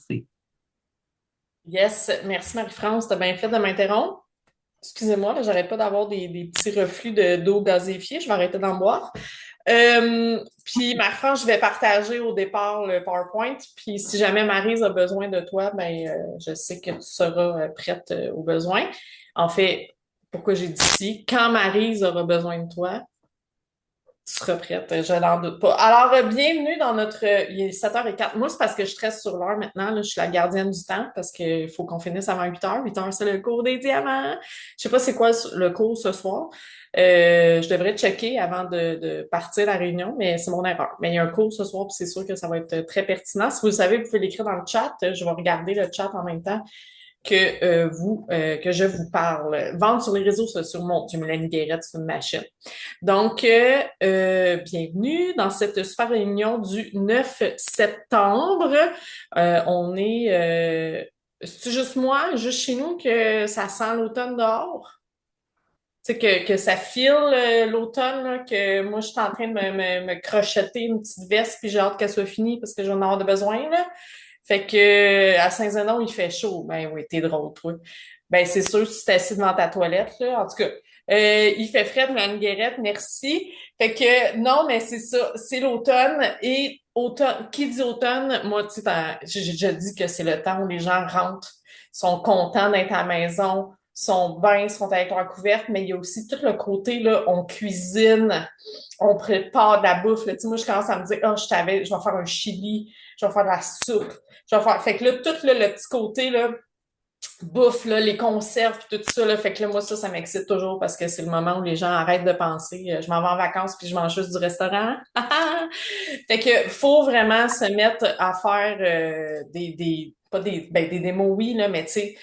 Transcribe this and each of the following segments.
C'est- Yes, merci Marie-France, t'as bien fait de m'interrompre. Excusez-moi, là, j'arrête pas d'avoir des petits reflux d'eau gazéifiée, je vais arrêter d'en boire. Puis Marie-France, je vais partager au départ le PowerPoint, puis si jamais Maryse a besoin de toi, ben je sais que tu seras prête au besoin. En fait, pourquoi j'ai dit si, quand Maryse aura besoin de toi, tu seras prête, je n'en doute pas. Alors, bienvenue dans notre... il est 7h04. Moi, c'est parce que je stresse sur l'heure maintenant. Là, je suis la gardienne du temps parce qu'il faut qu'on finisse avant 8h. 8h, c'est le cours des diamants. Je sais pas c'est quoi le cours ce soir. Je devrais checker avant de partir à la réunion, mais c'est mon erreur. Mais il y a un cours ce soir, puis c'est sûr que ça va être très pertinent. Si vous le savez, vous pouvez l'écrire dans le chat. Je vais regarder le chat en même temps que je vous parle. Vendre sur les réseaux sociaux, mon Dieu, Mélanie Guérette, c'est une machine. Donc, bienvenue dans cette super réunion du 9 septembre. On est, c'est juste moi, juste chez nous, que ça sent l'automne dehors? Tu sais, que ça file l'automne, là, que moi, je suis en train de me crocheter une petite veste, puis j'ai hâte qu'elle soit finie parce que j'en ai avoir de besoin, là. Fait que à Saint-Zénon, il fait chaud. Ben oui, t'es drôle, toi. Ben c'est sûr, si t'es assis devant ta toilette, là. En tout cas, il fait frais, Mme Guérette, merci. Fait que non, mais c'est ça, c'est l'automne. Et automne, qui dit automne, moi, tu sais, j'ai déjà dit que c'est le temps où les gens rentrent, sont contents d'être à la maison, sont bien, sont avec leur couverte, mais il y a aussi tout le côté, là, on cuisine, on prépare de la bouffe. Là. Tu sais, moi, je commence à me dire, oh, je vais faire un chili, je vais faire de la soupe, je vais faire. Fait que là, tout là, le petit côté, là, bouffe, là, les conserves, puis tout ça, là, fait que là, moi, ça m'excite toujours parce que c'est le moment où les gens arrêtent de penser. Je m'en vais en vacances puis je mange juste du restaurant. Fait que faut vraiment se mettre à faire pas des démos, oui, là, mais tu sais,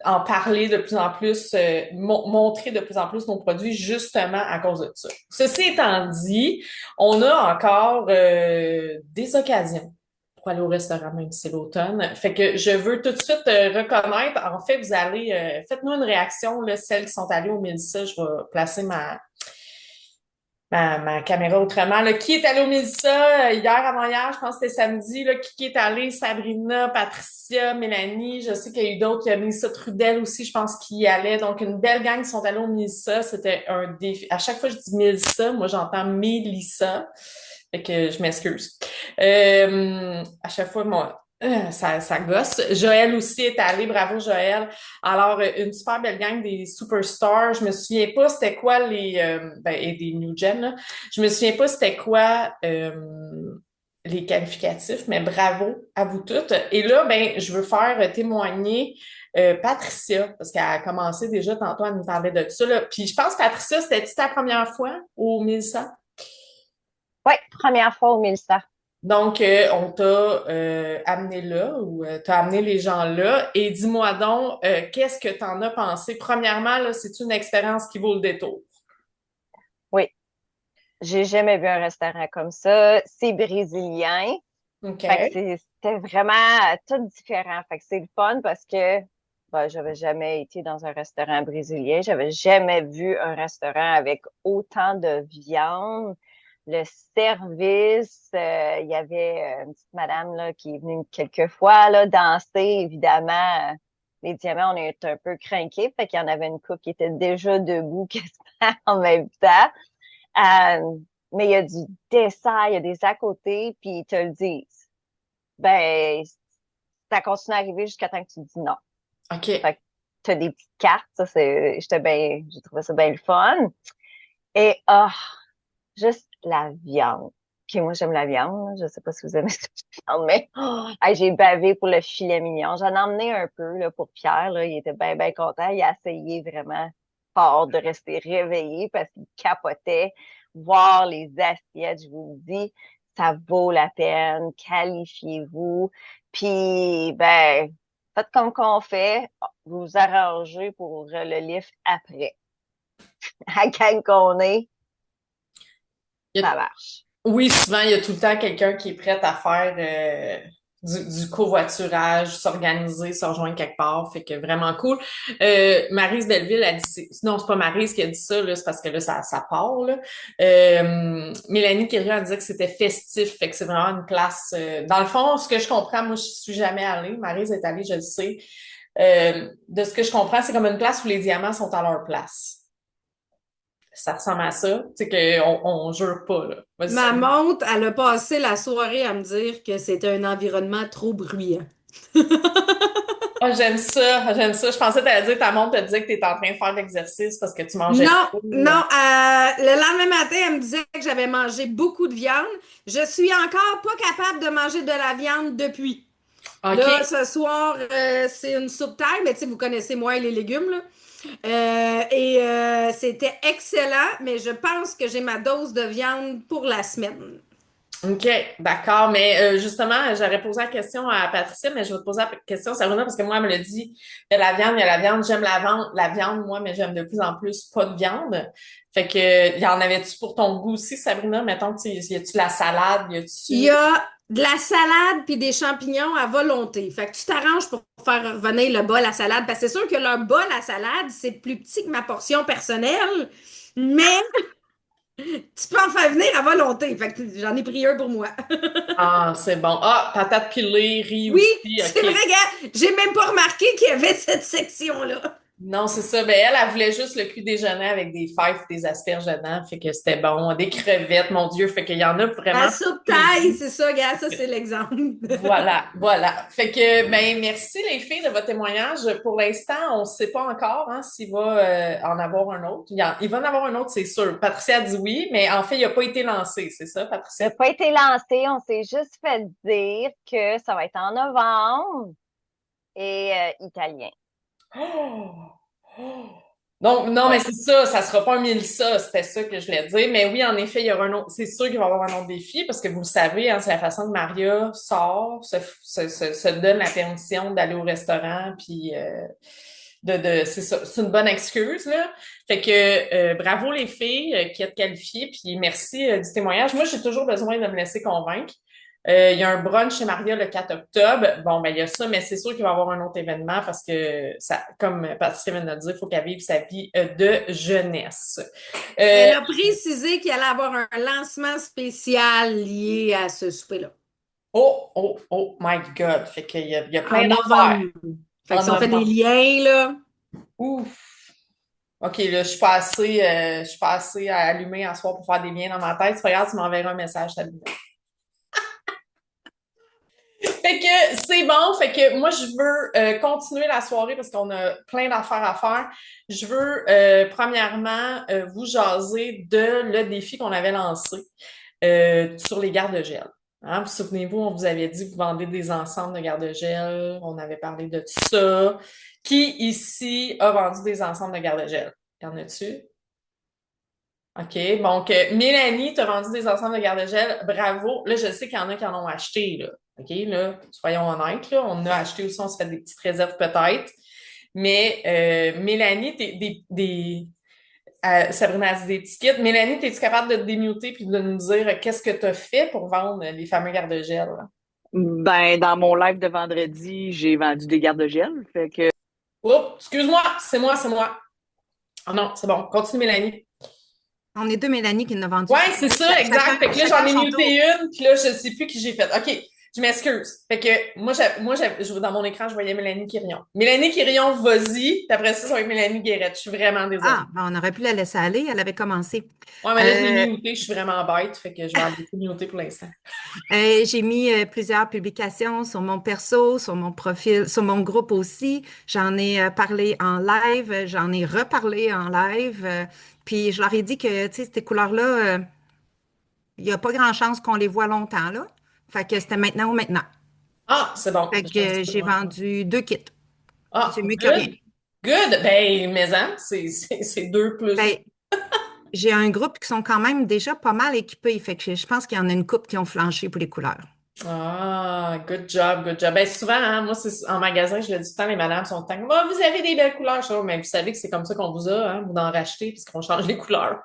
en parler de plus en plus, montrer de plus en plus nos produits justement à cause de ça. Ceci étant dit, on a encore des occasions pour aller au restaurant, même si c'est l'automne. Fait que je veux tout de suite reconnaître. En fait, vous allez, faites-nous une réaction, là, celles qui sont allées au Mélissa. Je vais placer ma caméra autrement. Là, qui est allé au Mélissa hier, avant-hier, je pense que c'était samedi. Là, qui est allé? Sabrina, Patricia, Mélanie. Je sais qu'il y a eu d'autres. Il y a Mélissa Trudel aussi, je pense, qui y allait. Donc, une belle gang qui sont allés au Mélissa. C'était un défi. À chaque fois que je dis Mélissa, moi, j'entends Mélissa. Fait que je m'excuse. À chaque fois, moi, ça gosse. Joël aussi est allé. Bravo, Joël. Alors, une super belle gang des superstars. Je me souviens pas c'était quoi et des new gen, là. Je me souviens pas c'était quoi les qualificatifs, mais bravo à vous toutes. Et là, ben, je veux faire témoigner Patricia, parce qu'elle a commencé déjà tantôt à nous parler de ça, là. Puis je pense, Patricia, c'était-tu ta première fois au 1100? Oui, première fois au Mélissa. Donc, on t'a amené là ou t'as amené les gens là. Et dis-moi donc, qu'est-ce que t'en as pensé? Premièrement, là, c'est une expérience qui vaut le détour. Oui, j'ai jamais vu un restaurant comme ça. C'est brésilien. OK. Fait que c'était vraiment tout différent. Fait que c'est le fun parce que j'avais jamais été dans un restaurant brésilien. J'avais jamais vu un restaurant avec autant de viande. Le service, il y avait une petite madame là, qui est venue quelques fois là, danser, évidemment. Les diamants, on est un peu craqués. Fait qu'il y en avait une couple qui était déjà debout quasiment en même temps. Euh, mais il y a du dessert, il y a des à côté, puis ils te le disent. Ben, ça continue à arriver jusqu'à temps que tu dis non. OK. Fait que t'as des petites cartes, ça j'ai trouvé ça bien le fun. Et juste la viande. Puis moi, j'aime la viande. Je sais pas si vous aimez cette viande, mais j'ai bavé pour le filet mignon. J'en ai emmené un peu là, pour Pierre. Là. Il était bien, bien content. Il a essayé vraiment fort de rester réveillé parce qu'il capotait. Voir les assiettes, je vous le dis, ça vaut la peine. Qualifiez-vous. Puis, ben, faites comme qu'on fait. Vous vous arrangez pour le lift après. À gang qu'on est, Il y a- ça marche. Oui, souvent, il y a tout le temps quelqu'un qui est prêt à faire du covoiturage, s'organiser, se rejoindre quelque part. Fait que vraiment cool. Maryse Delville a dit, non, c'est pas Maryse qui a dit ça, là, c'est parce que là, ça part, là. Mélanie Quirion a dit que c'était festif. Fait que c'est vraiment une place, dans le fond, ce que je comprends, moi, je suis jamais allée. Maryse est allée, je le sais. De ce que je comprends, c'est comme une place où les diamants sont à leur place. Ça ressemble à ça. Tu sais on jure pas, là. Vas-y, Ma montre, elle a passé la soirée à me dire que c'était un environnement trop bruyant. ah, j'aime ça, j'aime ça. Je pensais que t'allais dire, ta montre te disait que t'étais en train de faire de l'exercice parce que tu mangeais Non, trop. non. Le lendemain matin, elle me disait que j'avais mangé beaucoup de viande. Je suis encore pas capable de manger de la viande depuis. Là, OK. ce soir, c'est une soupe taille, mais tu sais, vous connaissez moi et les légumes, là. C'était excellent, mais je pense que j'ai ma dose de viande pour la semaine. OK, d'accord. Mais justement, j'aurais posé la question à Patricia, mais je vais te poser la question à Sabrina parce que moi, elle me l'a dit, il y a la viande, il y a la viande. J'aime la viande, moi, mais j'aime de plus en plus pas de viande. Fait que, y en avait-tu pour ton goût aussi, Sabrina? Mettons, y a-tu la salade? Y Il a-tu... y a de la salade puis des champignons à volonté. Fait que tu t'arranges pour faire revenir le bol à salade. Parce que c'est sûr que leur bol à salade, c'est plus petit que ma portion personnelle, mais tu peux en faire venir à volonté. Fait que j'en ai pris un pour moi. Ah, c'est bon. Ah, patate pilée, riz Oui, aussi, c'est vrai, OK. gars. J'ai même pas remarqué qu'il y avait cette section-là. Non, c'est ça. Ben, elle voulait juste le cul déjeuner avec des fèves, des asperges dedans. Fait que c'était bon. Des crevettes, mon Dieu. Fait qu'il y en a La vraiment pour soupe tous les taille, goûts. c'est ça, gars. Ça, c'est l'exemple. Voilà, voilà. Fait que, ben, merci les filles de votre témoignage. Pour l'instant, on ne sait pas encore hein, s'il va en avoir un autre. Il va en avoir un autre, c'est sûr. Patricia a dit oui, mais en fait, il n'a pas été lancé, c'est ça, Ça n'a Patricia? pas été lancé. On s'est juste fait dire que ça va être en novembre et italien. Oh! Oh! Donc, non, mais Ouais. c'est ça, ça sera pas un mille ça, c'était ça que je voulais dire. Mais oui, en effet, il y aura un autre, c'est sûr qu'il va y avoir un autre défi parce que vous le savez, hein, c'est la façon que Maria sort, se donne la permission d'aller au restaurant, puis c'est ça, c'est une bonne excuse, là. Fait que bravo les filles qui êtes qualifiées, puis merci du témoignage. Moi, j'ai toujours besoin de me laisser convaincre. Il y a un brunch chez Maria le 4 octobre. Bon, ben, il y a ça, mais c'est sûr qu'il va y avoir un autre événement parce que ça, comme Patricia vient de le dire, il faut qu'elle vive sa vie de jeunesse. Elle a précisé qu'il allait avoir un lancement spécial lié à ce souper-là. Oh my God. Fait qu'il y a plein En d'affaires novembre. Fait que en si on fait des novembre. liens, là. Ouf. OK, là, je suis pas assez allumée à soir pour faire des liens dans ma tête. C'est pas grave, tu m'enverras un message, Sabine. Fait que c'est bon. Fait que moi, je veux continuer la soirée parce qu'on a plein d'affaires à faire. Je veux, premièrement, vous jaser de le défi qu'on avait lancé sur les garde-gel. Hein? Vous souvenez-vous, on vous avait dit que vous vendez des ensembles de garde-gel. On avait parlé de tout ça. Qui ici a vendu des ensembles de garde-gel? Y en a-tu? OK. Donc, Mélanie, tu as vendu des ensembles de garde-gel. Bravo. Là, je sais qu'il y en a qui en ont acheté, là. OK, là, soyons honnêtes, là. On en a acheté aussi, on se fait des petites réserves peut-être. Mais Mélanie, Sabrina a dit des petits kits. Mélanie, es-tu capable de te démuter puis de nous dire qu'est-ce que tu as fait pour vendre les fameux garde-gel, là? Ben, dans mon live de vendredi, j'ai vendu des garde-gel. Fait que, Oups, excuse-moi, c'est moi, c'est moi. Ah non, c'est bon. Continue, Mélanie. On est deux Mélanie qui en a vendu. Ouais, c'est ça, exact. Fait que là, j'en ai son muté tour. une, puis là, je sais plus qui j'ai fait. OK, je m'excuse. Fait que dans mon écran, je voyais Mélanie Quirion. Mélanie Quirion, vas-y. Puis après ça va être Mélanie Guérette. Je suis vraiment désolée. Ah, ben, on aurait pu la laisser aller, elle avait commencé. Ouais, mais là, je l'ai Euh, muté, je suis vraiment bête. Fait que je vais arrêter de muter pour l'instant. j'ai mis plusieurs publications sur mon perso, sur mon profil, sur mon groupe aussi. J'en ai parlé en live, j'en ai reparlé en live. Puis je leur ai dit que, tu sais, ces couleurs-là, il n'y a pas grand chance qu'on les voit longtemps, là. Fait que c'était maintenant ou maintenant. Ah, c'est bon. Fait Je que te dis pas j'ai moi. vendu 2 kits. Ah, C'est mieux que rien. good. Good. Ben, mais hein, c'est deux plus. Ben, j'ai un groupe qui sont quand même déjà pas mal équipés. Fait que je pense qu'il y en a une couple qui ont flanché pour les couleurs. Ah, good job, good job. Ben, souvent, hein, moi, c'est en magasin, je le dis tout le temps, les madames sont tout le temps, oh, vous avez des belles couleurs. Je dis, oh, mais vous savez que c'est comme ça qu'on vous a, hein, vous en rachetez puisqu'on change les couleurs.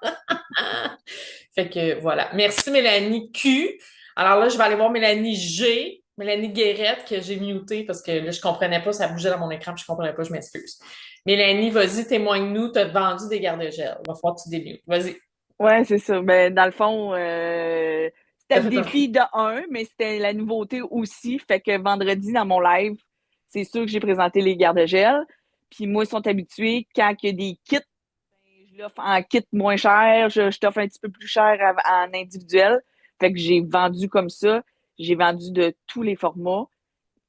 Fait que voilà. Merci Mélanie Q. Alors là, je vais aller voir Mélanie G. Mélanie Guérette, que j'ai mutée parce que là, je comprenais pas, ça bougeait dans mon écran, puis je comprenais pas, je m'excuse. Mélanie, vas-y, témoigne-nous, t'as vendu des garde-gel. Va falloir que tu démutes. Vas-y. Ouais, c'est ça. Ben, dans le fond, c'était T'as le fait un coup. défi de un, mais c'était la nouveauté aussi. Fait que vendredi, dans mon live, c'est sûr que j'ai présenté les garde-gel. Puis moi, ils sont habitués, quand il y a des kits, ben, je l'offre en kit moins cher, je t'offre un petit peu plus cher en individuel. Fait que j'ai vendu comme ça. J'ai vendu de tous les formats,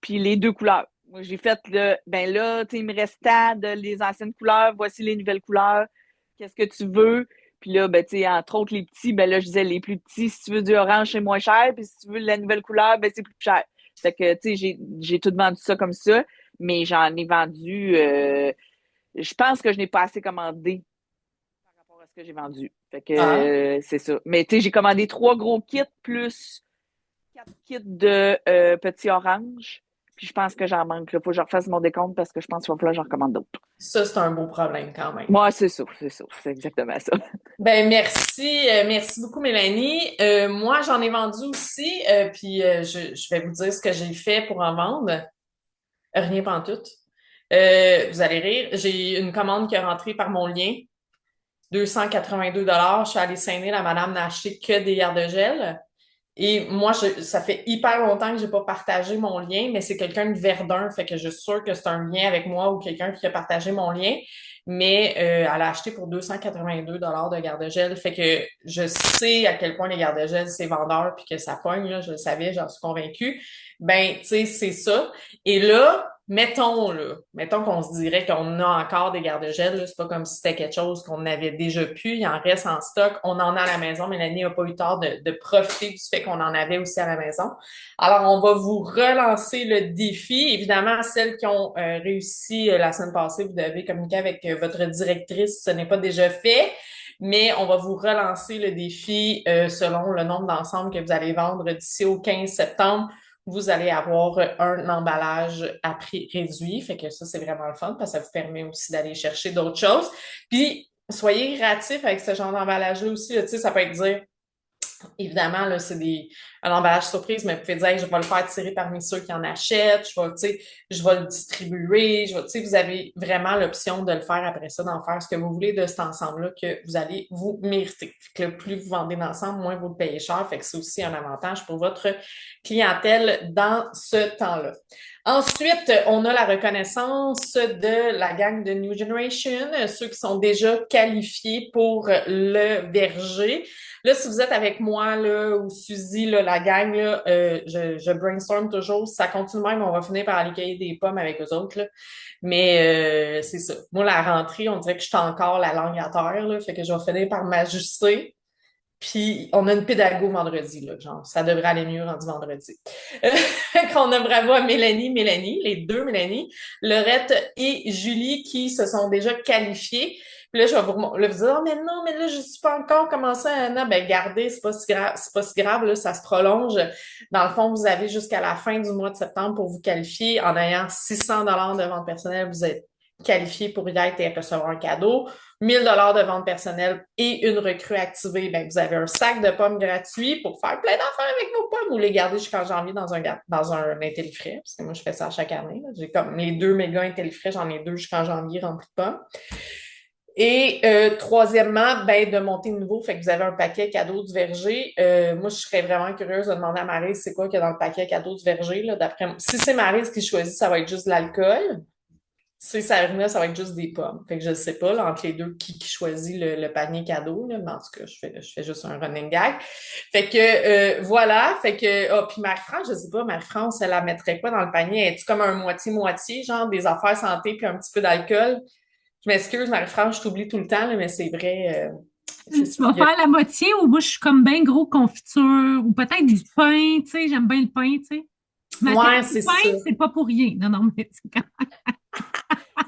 puis les deux couleurs. Moi, j'ai fait ben là, tu sais, il me reste tant de les anciennes couleurs, voici les nouvelles couleurs. Qu'est-ce que tu veux? Puis là, ben, tu sais, entre autres, les petits, ben là, je disais, les plus petits, si tu veux du orange, c'est moins cher. Puis si tu veux la nouvelle couleur, ben, c'est plus cher. Fait que, tu sais, j'ai tout vendu ça comme ça. Mais j'en ai vendu, je pense que je n'ai pas assez commandé par rapport à ce que j'ai vendu. Fait que, Ah. c'est ça. Mais, tu sais, j'ai commandé 3 gros kits plus 4 kits de petits oranges. Puis je pense que j'en manque. Il faut que je refasse mon décompte parce que je pense qu'il va falloir que j'en recommande d'autres. Ça, c'est un beau problème quand même. Moi, c'est ça, c'est ça. C'est exactement ça. Ben merci beaucoup Mélanie. Moi j'en ai vendu aussi, puis je vais vous dire ce que j'ai fait pour en vendre. Rien pantoute. Vous allez rire. J'ai une commande qui est rentrée par mon lien, 282 $. Je suis allée saigner, la madame n'a acheté que des garde-gel. Et moi, ça fait hyper longtemps que j'ai pas partagé mon lien, mais c'est quelqu'un de Verdun, fait que je suis sûre que c'est un lien avec moi ou quelqu'un qui a partagé mon lien. Mais elle a acheté pour 282 $ de garde-gel, fait que je sais à quel point les garde-gel c'est vendeur puis que ça pogne, là, je le savais, j'en suis convaincue. Ben, tu sais, c'est ça. Et là, mettons qu'on se dirait qu'on a encore des garde-gel, là, c'est pas comme si c'était quelque chose qu'on avait déjà pu, il en reste en stock, on en a à la maison, Mélanie n'a pas eu tort de profiter du fait qu'on en avait aussi à la maison. Alors, on va vous relancer le défi. Évidemment, celles qui ont réussi la semaine passée, vous devez communiquer avec votre directrice, ce n'est pas déjà fait. Mais on va vous relancer le défi selon le nombre d'ensembles que vous allez vendre d'ici au 15 septembre. Vous allez avoir un emballage à prix réduit. Fait que ça, c'est vraiment le fun parce que ça vous permet aussi d'aller chercher d'autres choses. Puis, soyez créatifs avec ce genre d'emballage-là aussi. Là, tu sais, ça peut être dire, évidemment, là, un emballage surprise, mais vous pouvez dire, hey, je vais le faire tirer parmi ceux qui en achètent, je vais le distribuer, vous avez vraiment l'option de le faire après ça, d'en faire ce que vous voulez de cet ensemble-là que vous allez vous mériter. Fait que plus vous vendez d'ensemble, moins vous le payez cher, fait que c'est aussi un avantage pour votre clientèle dans ce temps-là. Ensuite, on a la reconnaissance de la gang de New Generation, ceux qui sont déjà qualifiés pour le verger. Là, si vous êtes avec moi là, ou Suzy, là, la gang, là, je brainstorm toujours. Si ça continue même, on va finir par aller cueillir des pommes avec eux autres. Là. Mais c'est ça. Moi, la rentrée, on dirait que je suis encore la langue à terre. Là, fait que je vais finir par m'ajuster. Puis, on a une pédago vendredi, là, genre, ça devrait aller mieux rendu vendredi. Fait qu'on a bravo à Mélanie, les deux Mélanie, Laurette et Julie qui se sont déjà qualifiées. Puis là, je vais vous dire, oh, mais non, mais là, je suis pas encore commencé à Anna. Ben, gardez, c'est pas si grave, là, ça se prolonge. Dans le fond, vous avez jusqu'à la fin du mois de septembre pour vous qualifier. En ayant 600 $ de vente personnelle, vous êtes qualifié pour y être et recevoir un cadeau. 1000 $ de vente personnelle et une recrue activée, ben, vous avez un sac de pommes gratuit pour faire plein d'affaires avec vos pommes ou les garder jusqu'en janvier dans un Intellifrais, parce que moi, je fais ça chaque année. Là. J'ai comme les 2 méga Intellifrais, j'en ai 2 jusqu'en janvier remplis de pommes. Et troisièmement, ben, de monter de nouveau, fait que vous avez un paquet cadeau du verger. Moi, je serais vraiment curieuse de demander à Maryse c'est quoi qu'il y a dans le paquet cadeau du verger. Là, d'après moi. Si c'est Maryse qui choisit, ça va être juste de l'alcool. Si ça va être juste des pommes. Fait que je ne sais pas, là, entre les deux, qui choisit le panier cadeau, là, mais en tout cas, je fais juste un running gag. Fait que, voilà. Fait que, puis Marie-France, je sais pas, Marie-France, elle la mettrait quoi dans le panier? Es-tu comme un moitié-moitié, genre des affaires santé puis un petit peu d'alcool? Je m'excuse, Marie-France, je t'oublie tout le temps, là, mais c'est vrai. Tu vas faire la moitié ou moi, je suis comme bien gros confiture ou peut-être du pain, tu sais, j'aime bien le pain, tu sais. Mais Ouais, le c'est pain, ça. c'est pas pour rien. Non, non, mais c'est quand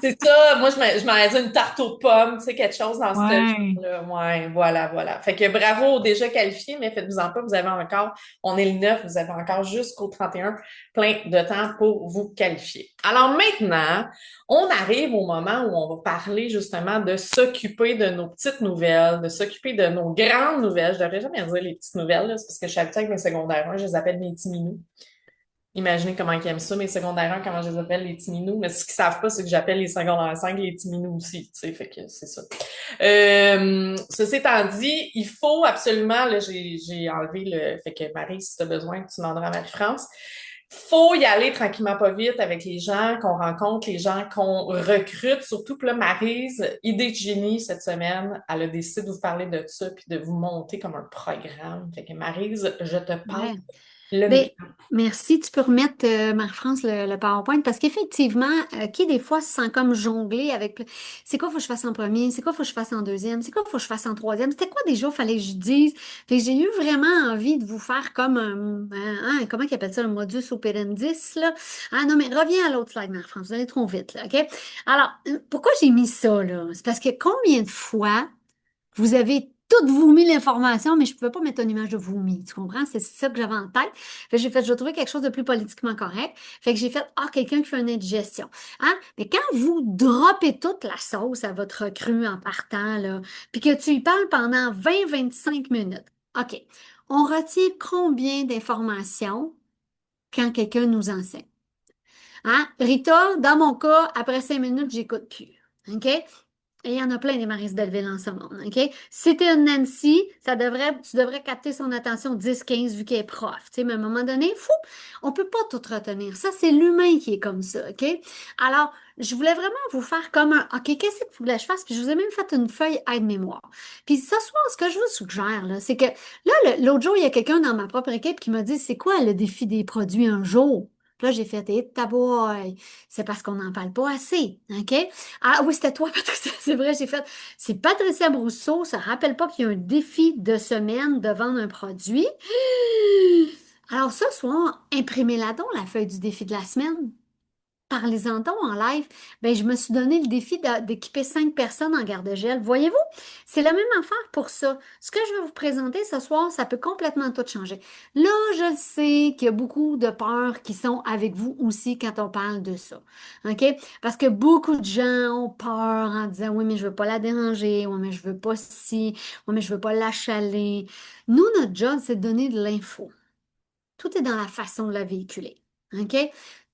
C'est ça, moi je m'en ai dit une tarte aux pommes, tu sais, quelque chose dans ce Ouais. genre-là. Ouais, voilà. Fait que bravo, déjà qualifié, mais faites-vous-en pas, vous avez encore, on est le 9, vous avez encore jusqu'au 31, plein de temps pour vous qualifier. Alors maintenant, on arrive au moment où on va parler justement de s'occuper de nos petites nouvelles, de s'occuper de nos grandes nouvelles. Je devrais jamais dire les petites nouvelles, là, c'est parce que je suis habituée avec mes secondaires 1, je les appelle mes petits minous. Imaginez comment ils aiment ça, mes secondaires 1, comment je les appelle les petits minous. Mais ce qu'ils savent pas, c'est que j'appelle les secondaires 5 les petits minous aussi, tu sais, fait que c'est ça. Ceci étant dit, il faut absolument, là, j'ai enlevé fait que Marie, si tu as besoin, tu demanderas à Marie-France. Faut y aller tranquillement pas vite avec les gens qu'on rencontre, les gens qu'on recrute, surtout que là, Maryse, idée de génie cette semaine, elle a décidé de vous parler de ça puis de vous monter comme un programme. Fait que Maryse, je te passe Ouais. le Ben, micro. merci. Tu peux remettre, Marie-France, le PowerPoint parce qu'effectivement, qui des fois se sent comme jongler avec c'est quoi faut que je fasse en premier, c'est quoi faut que je fasse en deuxième, c'est quoi faut que je fasse en troisième, c'était quoi déjà fallait que je dise. Fait que j'ai eu vraiment envie de vous faire comme comment ils appellent ça, le modus operandi, là. Ah non, mais reviens à l'autre slide, Marie-France, vous allez trop vite, là, OK? Alors, pourquoi j'ai mis ça, là? C'est parce que combien de fois vous avez toutes vomi l'information, mais je ne pouvais pas mettre une image de vomi. Tu comprends? C'est ça que j'avais en tête. Fait que j'ai fait, je vais trouver quelque chose de plus politiquement correct. Fait que j'ai fait, quelqu'un qui fait une indigestion. Hein? Mais quand vous droppez toute la sauce à votre recrue en partant, là, puis que tu y parles pendant 20-25 minutes, OK. On retient combien d'informations quand quelqu'un nous enseigne? Hein? Rita, dans mon cas, après 5 minutes, j'écoute plus. OK? Et il y en a plein des Maryse Belleville en ce monde, OK? Si t'es une Nancy, tu devrais capter son attention 10-15 vu qu'elle est prof. Tu sais, mais à un moment donné, fou, on peut pas tout retenir. Ça, c'est l'humain qui est comme ça, OK? Alors, je voulais vraiment vous faire comme un OK, qu'est-ce que vous voulez que je fasse? Puis je vous ai même fait une feuille aide-mémoire. Puis ce soir, ce que je vous suggère, là, c'est que là, l'autre jour, il y a quelqu'un dans ma propre équipe qui m'a dit, c'est quoi le défi des produits un jour? Puis là, j'ai fait, taboy, c'est parce qu'on n'en parle pas assez, OK? Ah oui, c'était toi, Patricia, c'est vrai, j'ai fait. C'est Patricia Brousseau, ça rappelle pas qu'il y a un défi de semaine de vendre un produit. Alors ce soir, imprimez-la donc, la feuille du défi de la semaine. Parlez-en donc en live. Ben, je me suis donné le défi d'équiper 5 personnes en garde-gel. Voyez-vous, c'est la même affaire pour ça. Ce que je vais vous présenter ce soir, ça peut complètement tout changer. Là, je sais qu'il y a beaucoup de peurs qui sont avec vous aussi quand on parle de ça. OK? Parce que beaucoup de gens ont peur en disant, oui, mais je veux pas la déranger. Oui, mais je veux pas ci. Oui, mais je veux pas l'achaler. Nous, notre job, c'est de donner de l'info. Tout est dans la façon de la véhiculer. OK?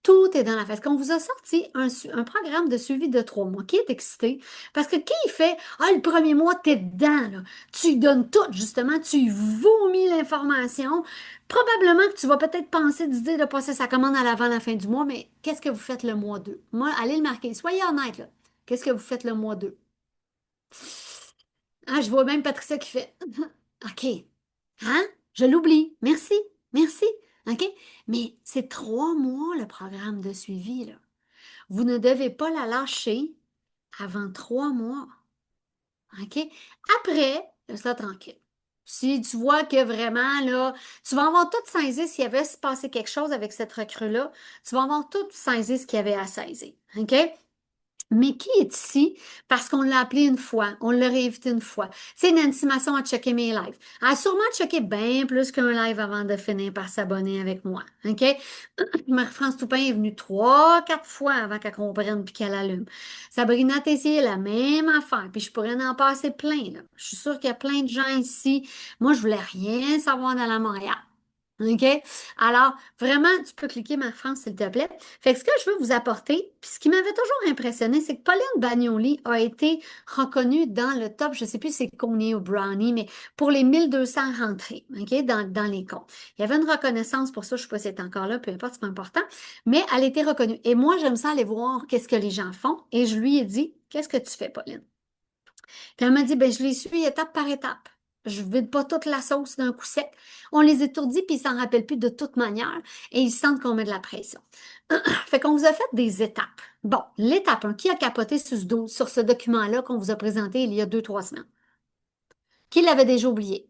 Tout est dans la façon. Quand on vous a sorti un programme de suivi de 3 mois, qui est excité? Parce que qui fait, le premier mois, t'es dedans, là. Tu lui donnes tout, justement, tu lui vomis l'information. Probablement que tu vas peut-être penser d'idée de passer sa commande à l'avant la fin du mois, mais qu'est-ce que vous faites le mois 2? Moi, allez le marquer. Soyez honnête, là. Qu'est-ce que vous faites le mois 2? Ah, je vois même Patricia qui fait, OK. Hein? Je l'oublie. Merci. Merci. OK? Mais c'est 3 mois le programme de suivi, là. Vous ne devez pas la lâcher avant 3 mois. OK? Après, laisse-la tranquille. Si tu vois que vraiment, là, tu vas avoir tout saisi s'il y avait se passé quelque chose avec cette recrue-là, tu vas avoir tout saisi ce qu'il y avait à saisir. OK? Mais qui est ici parce qu'on l'a appelé une fois, on l'a réinvité une fois. C'est Nancy Masson a checké mes lives. Elle a sûrement checké bien plus qu'un live avant de finir par s'abonner avec moi. OK? Marie-France Toupin est venue 3-4 fois avant qu'elle comprenne puis qu'elle allume. Sabrina Tessier, la même affaire. Puis je pourrais en passer plein, là. Je suis sûre qu'il y a plein de gens ici. Moi, je voulais rien savoir dans la Montréal. OK? Alors, vraiment, tu peux cliquer Marie-France, s'il te plaît. Fait que ce que je veux vous apporter, puis ce qui m'avait toujours impressionné, c'est que Pauline Bagnoli a été reconnue dans le top, je ne sais plus c'est combien au Brownie, mais pour les 1200 rentrées, OK, dans les comptes. Il y avait une reconnaissance pour ça, je ne sais pas si c'est encore là, peu importe, c'est pas important, mais elle a été reconnue. Et moi, j'aime ça aller voir qu'est-ce que les gens font, et je lui ai dit, qu'est-ce que tu fais, Pauline? Puis elle m'a dit, ben je les suis étape par étape. Je ne vide pas toute la sauce d'un coup sec. On les étourdit, puis ils s'en rappellent plus de toute manière, et ils sentent qu'on met de la pression. Fait qu'on vous a fait des étapes. Bon, l'étape 1, qui a capoté sur ce document-là qu'on vous a présenté il y a 2-3 semaines? Qui l'avait déjà oublié?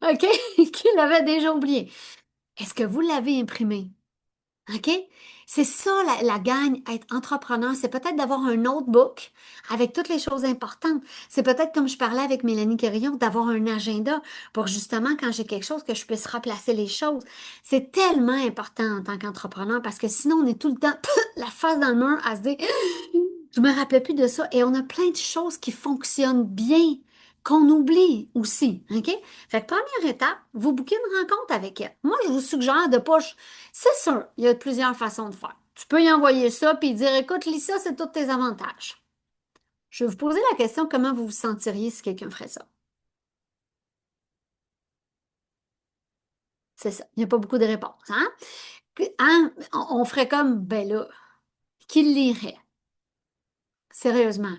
OK? Qui l'avait déjà oublié? Est-ce que vous l'avez imprimé? OK? C'est ça la gagne, être entrepreneur. C'est peut-être d'avoir un notebook avec toutes les choses importantes. C'est peut-être, comme je parlais avec Mélanie Quérillon, d'avoir un agenda pour justement, quand j'ai quelque chose, que je puisse replacer les choses. C'est tellement important en tant qu'entrepreneur parce que sinon, on est tout le temps la face dans le mur à se dire, je me rappelais plus de ça. Et on a plein de choses qui fonctionnent bien qu'on oublie aussi, OK? Fait que première étape, vous bouquez une rencontre avec elle. Moi, je vous suggère de pas... C'est sûr, il y a plusieurs façons de faire. Tu peux y envoyer ça puis dire, écoute, lis ça, c'est tous tes avantages. Je vais vous poser la question, comment vous vous sentiriez si quelqu'un ferait ça? C'est ça. Il n'y a pas beaucoup de réponses, hein? On ferait comme, ben là, qui le lirait? Sérieusement.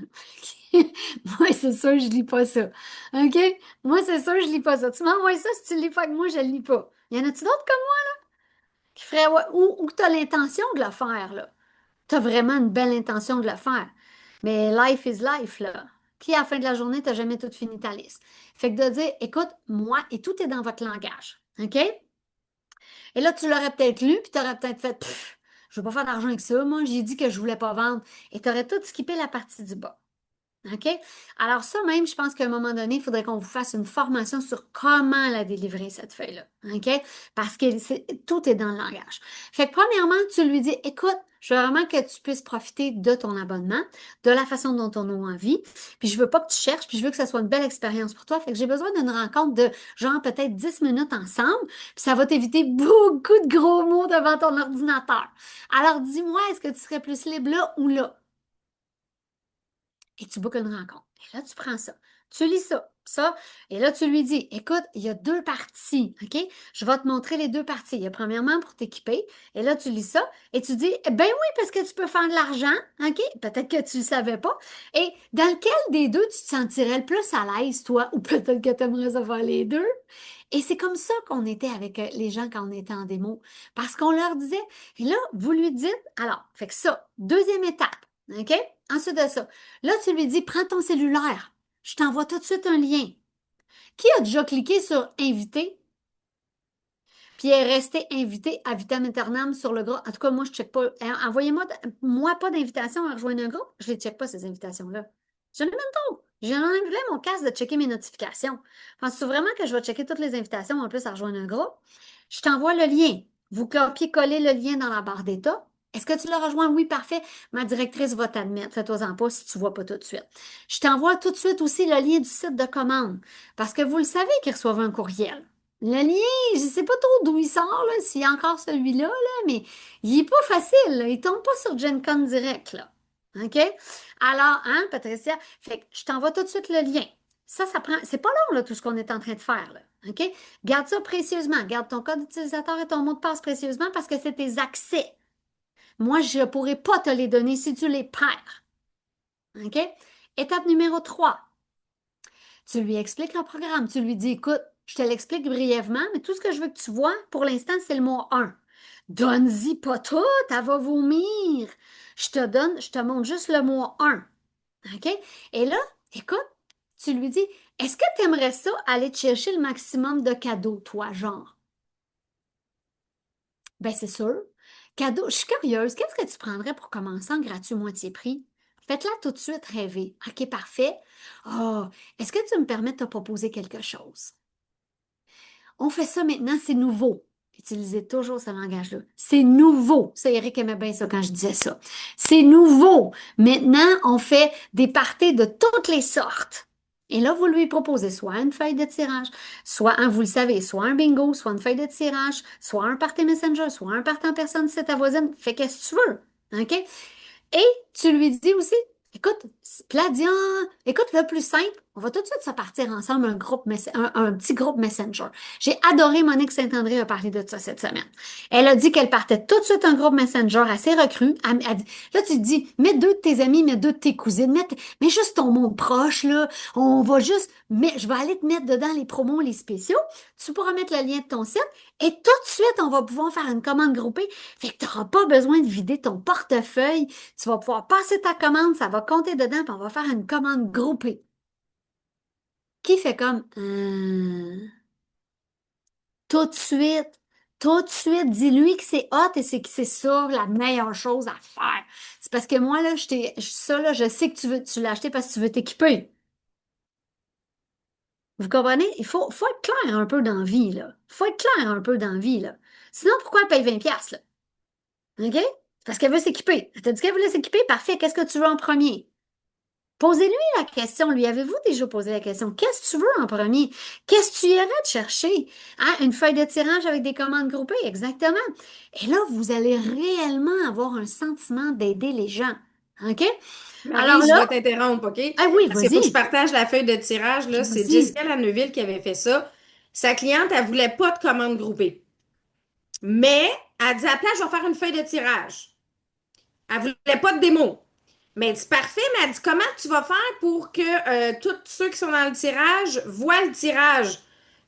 Moi, c'est sûr, je lis pas ça. OK? Moi, c'est sûr, je lis pas ça. Tu m'envoies ça, si tu le lis pas avec moi, je le lis pas. Y en a-tu d'autres comme moi, là? Qui feraient, ouais, ou tu as l'intention de le faire, là? Tu as vraiment une belle intention de le faire. Mais life is life, là. Qui, à la fin de la journée, t'as jamais tout fini ta liste. Fait que de dire, écoute, moi, et tout est dans votre langage. OK? Et là, tu l'aurais peut-être lu, puis tu aurais peut-être fait, pfff, je veux pas faire d'argent avec ça, moi, j'ai dit que je voulais pas vendre. Et tu aurais tout skippé la partie du bas. OK? Alors ça même, je pense qu'à un moment donné, il faudrait qu'on vous fasse une formation sur comment la délivrer, cette feuille-là. OK? Parce que tout est dans le langage. Fait que premièrement, tu lui dis, écoute, je veux vraiment que tu puisses profiter de ton abonnement, de la façon dont on a envie, puis je veux pas que tu cherches, puis je veux que ça soit une belle expérience pour toi. Fait que j'ai besoin d'une rencontre de genre peut-être 10 minutes ensemble, puis ça va t'éviter beaucoup de gros mots devant ton ordinateur. Alors dis-moi, est-ce que tu serais plus libre là ou là? Et tu bookes une rencontre. Et là, tu prends ça. Tu lis ça, et là, tu lui dis, écoute, il y a deux parties, OK? Je vais te montrer les deux parties. Il y a premièrement pour t'équiper, et là, tu lis ça, et tu dis, ben oui, parce que tu peux faire de l'argent, OK? Peut-être que tu ne le savais pas. Et dans lequel des deux tu te sentirais le plus à l'aise, toi? Ou peut-être que tu aimerais savoir les deux? Et c'est comme ça qu'on était avec les gens quand on était en démo. Parce qu'on leur disait, et là, vous lui dites, alors, fait que ça, deuxième étape, OK? Ensuite de ça, là, tu lui dis, prends ton cellulaire. Je t'envoie tout de suite un lien. Qui a déjà cliqué sur inviter, puis est resté invité à vitam aeternam sur le groupe? En tout cas, moi, je ne check pas. Envoyez-moi, moi, pas d'invitation à rejoindre un groupe. Je ne les check pas, ces invitations-là. Je n'ai même pas. J'ai enlevé mon casque de checker mes notifications. Penses-tu vraiment que je vais checker toutes les invitations en plus à rejoindre un groupe? Je t'envoie le lien. Vous copiez-collez le lien dans la barre d'état. Est-ce que tu le rejoins? Oui, parfait. Ma directrice va t'admettre. Fais-toi-en pas si tu ne vois pas tout de suite. Je t'envoie tout de suite aussi le lien du site de commande. Parce que vous le savez qu'ils reçoivent un courriel. Le lien, je ne sais pas trop d'où il sort, là, s'il y a encore celui-là, là, mais il n'est pas facile. Là. Il ne tombe pas sur GenCon direct. Là. OK? Alors, hein, Patricia? Fait que je t'envoie tout de suite le lien. Ça prend. C'est pas long, là, tout ce qu'on est en train de faire, là. OK? Garde ça précieusement. Garde ton code d'utilisateur et ton mot de passe précieusement parce que c'est tes accès. Moi, je ne pourrai pas te les donner si tu les perds. OK? Étape numéro 3. Tu lui expliques le programme. Tu lui dis, écoute, je te l'explique brièvement, mais tout ce que je veux que tu vois, pour l'instant, c'est le mot 1. Donne-y pas tout, elle va vomir. Je te montre juste le mot 1. OK? Et là, écoute, tu lui dis, est-ce que tu aimerais ça aller te chercher le maximum de cadeaux, toi, genre? Ben, c'est sûr. Cadeau, je suis curieuse. Qu'est-ce que tu prendrais pour commencer en gratuit moitié prix? Faites-la tout de suite rêver. OK, parfait. Oh, est-ce que tu me permets de te proposer quelque chose? On fait ça maintenant, c'est nouveau. Utilisez toujours ce langage-là. C'est nouveau. Ça, Eric aimait bien ça quand je disais ça. C'est nouveau. Maintenant, on fait des parties de toutes les sortes. Et là, vous lui proposez soit une feuille de tirage, soit, vous le savez, soit un bingo, soit une feuille de tirage, soit un party messenger, soit un party en personne si c'est ta voisine. Fais qu'est-ce que tu veux. OK? Et tu lui dis aussi, écoute, Pladian, écoute, le plus simple, on va tout de suite se partir ensemble un petit groupe Messenger. J'ai adoré Monique Saint-André a parlé de ça cette semaine. Elle a dit qu'elle partait tout de suite un groupe Messenger assez recru. Là, tu te dis, mets deux de tes amis, mets deux de tes cousines, mets juste ton monde proche, là. On va juste, je vais aller te mettre dedans les promos, les spéciaux. Tu pourras mettre le lien de ton site et tout de suite, on va pouvoir faire une commande groupée. Fait que tu n'auras pas besoin de vider ton portefeuille. Tu vas pouvoir passer ta commande, ça va compter dedans, puis on va faire une commande groupée. Qui fait comme tout de suite, dis-lui que c'est hot et c'est que c'est ça la meilleure chose à faire. C'est parce que moi, là, ça, là, je sais que tu l'as acheté parce que tu veux t'équiper. Vous comprenez? Il faut être clair un peu dans la vie, là. Il faut être clair un peu dans la vie, là. Sinon, pourquoi elle paye 20$, là? OK? Parce qu'elle veut s'équiper. Elle t'a dit qu'elle voulait s'équiper, parfait. Qu'est-ce que tu veux en premier? Posez-lui la question. Lui avez-vous déjà posé la question? Qu'est-ce que tu veux en premier? Qu'est-ce que tu irais te chercher? Hein? Une feuille de tirage avec des commandes groupées, exactement. Et là, vous allez réellement avoir un sentiment d'aider les gens. OK? Alors Marie, je là, vais t'interrompre, OK? ah oui, Parce qu'il faut que je vas-y. partage la feuille de tirage, là. C'est Vas-y. Jessica Laneuville qui avait fait ça. Sa cliente, elle voulait pas de commande groupée. Mais elle dit, à la place, je vais faire une feuille de tirage. Elle voulait pas de démo. Mais c'est parfait, mais elle dit, comment tu vas faire pour que tous ceux qui sont dans le tirage voient le tirage?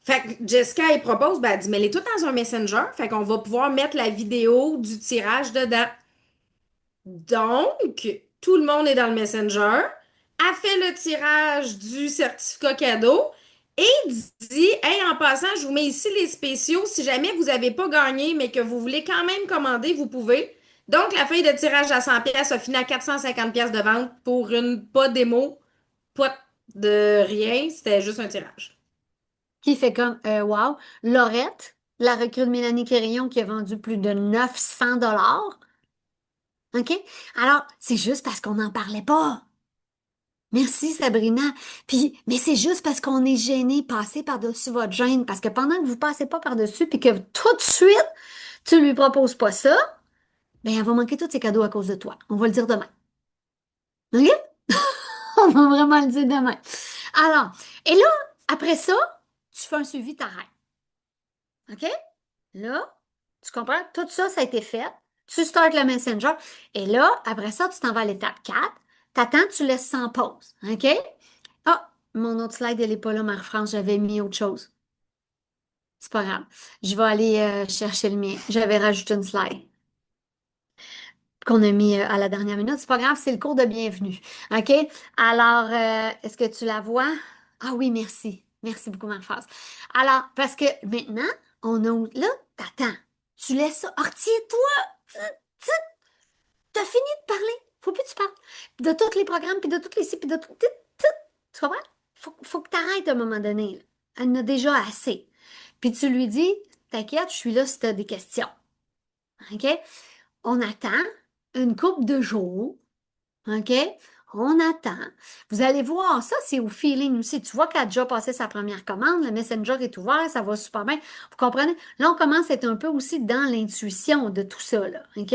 Fait que Jessica, elle propose, ben, elle dit, mais les tout dans un messenger. Fait qu'on va pouvoir mettre la vidéo du tirage dedans. Donc, tout le monde est dans le Messenger, a fait le tirage du certificat cadeau et dit, hey, en passant, je vous mets ici les spéciaux. Si jamais vous n'avez pas gagné, mais que vous voulez quand même commander, vous pouvez. Donc, la feuille de tirage à 100 pièces a fini à 450 pièces de vente pour une pas démo, pas de rien, c'était juste un tirage. Qui fait comme, wow. Laurette, la recrue de Mélanie Quérillon qui a vendu plus de 900 dollars. OK? Alors, c'est juste parce qu'on n'en parlait pas. Merci, Sabrina. Puis, mais c'est juste parce qu'on est gêné, passer par-dessus votre gêne. Parce que pendant que vous passez pas par-dessus, puis que tout de suite, tu lui proposes pas ça, ben, elle va manquer tous ses cadeaux à cause de toi. On va le dire demain. OK? On va vraiment le dire demain. Alors, et là, après ça, tu fais un suivi, t'arrêtes. OK? Là, tu comprends? Tout ça, ça a été fait. Tu startes le Messenger. Et là, après ça, tu t'en vas à l'étape 4. T'attends, tu laisses sans pause. OK? Ah, mon autre slide, elle n'est pas là, Marie-France. J'avais mis autre chose. C'est pas grave. Je vais aller chercher le mien. J'avais rajouté une slide qu'on a mis à la dernière minute. C'est pas grave, c'est le cours de bienvenue. OK? Alors, est-ce que tu la vois? Ah oui, merci. Merci beaucoup, Marie-France. Alors, parce que maintenant, on a... Là, t'attends. Tu laisses ça. Retiens-toi! T'as fini de parler. Faut plus que tu parles. De tous les programmes, puis de tous les sites, puis de tout. Tu comprends? Faut que tu arrêtes à un moment donné, là. Elle en a déjà assez. Puis tu lui dis, t'inquiète, je suis là si tu as des questions. OK? On attend une couple de jours. OK? On attend. Vous allez voir, ça, c'est au feeling aussi. Tu vois qu'elle a déjà passé sa première commande, le Messenger est ouvert, ça va super bien. Vous comprenez? Là, on commence à être un peu aussi dans l'intuition de tout ça, là. OK?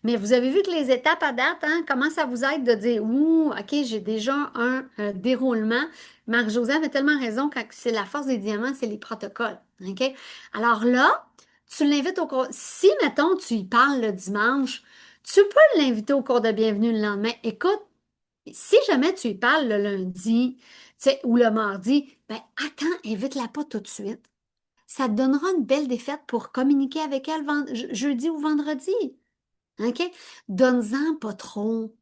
Mais vous avez vu que les étapes à date, hein, comment ça vous aide de dire, ouh, OK, j'ai déjà un déroulement. Marc-Joseph avait tellement raison quand c'est la force des diamants, c'est les protocoles. OK? Alors là, tu l'invites au cours. Si, mettons, tu y parles le dimanche, tu peux l'inviter au cours de bienvenue le lendemain. Écoute, si jamais tu y parles le lundi, tu sais, ou le mardi, ben attends, invite-la pas tout de suite. Ça te donnera une belle défaite pour communiquer avec elle jeudi ou vendredi. OK? Donne-en pas trop.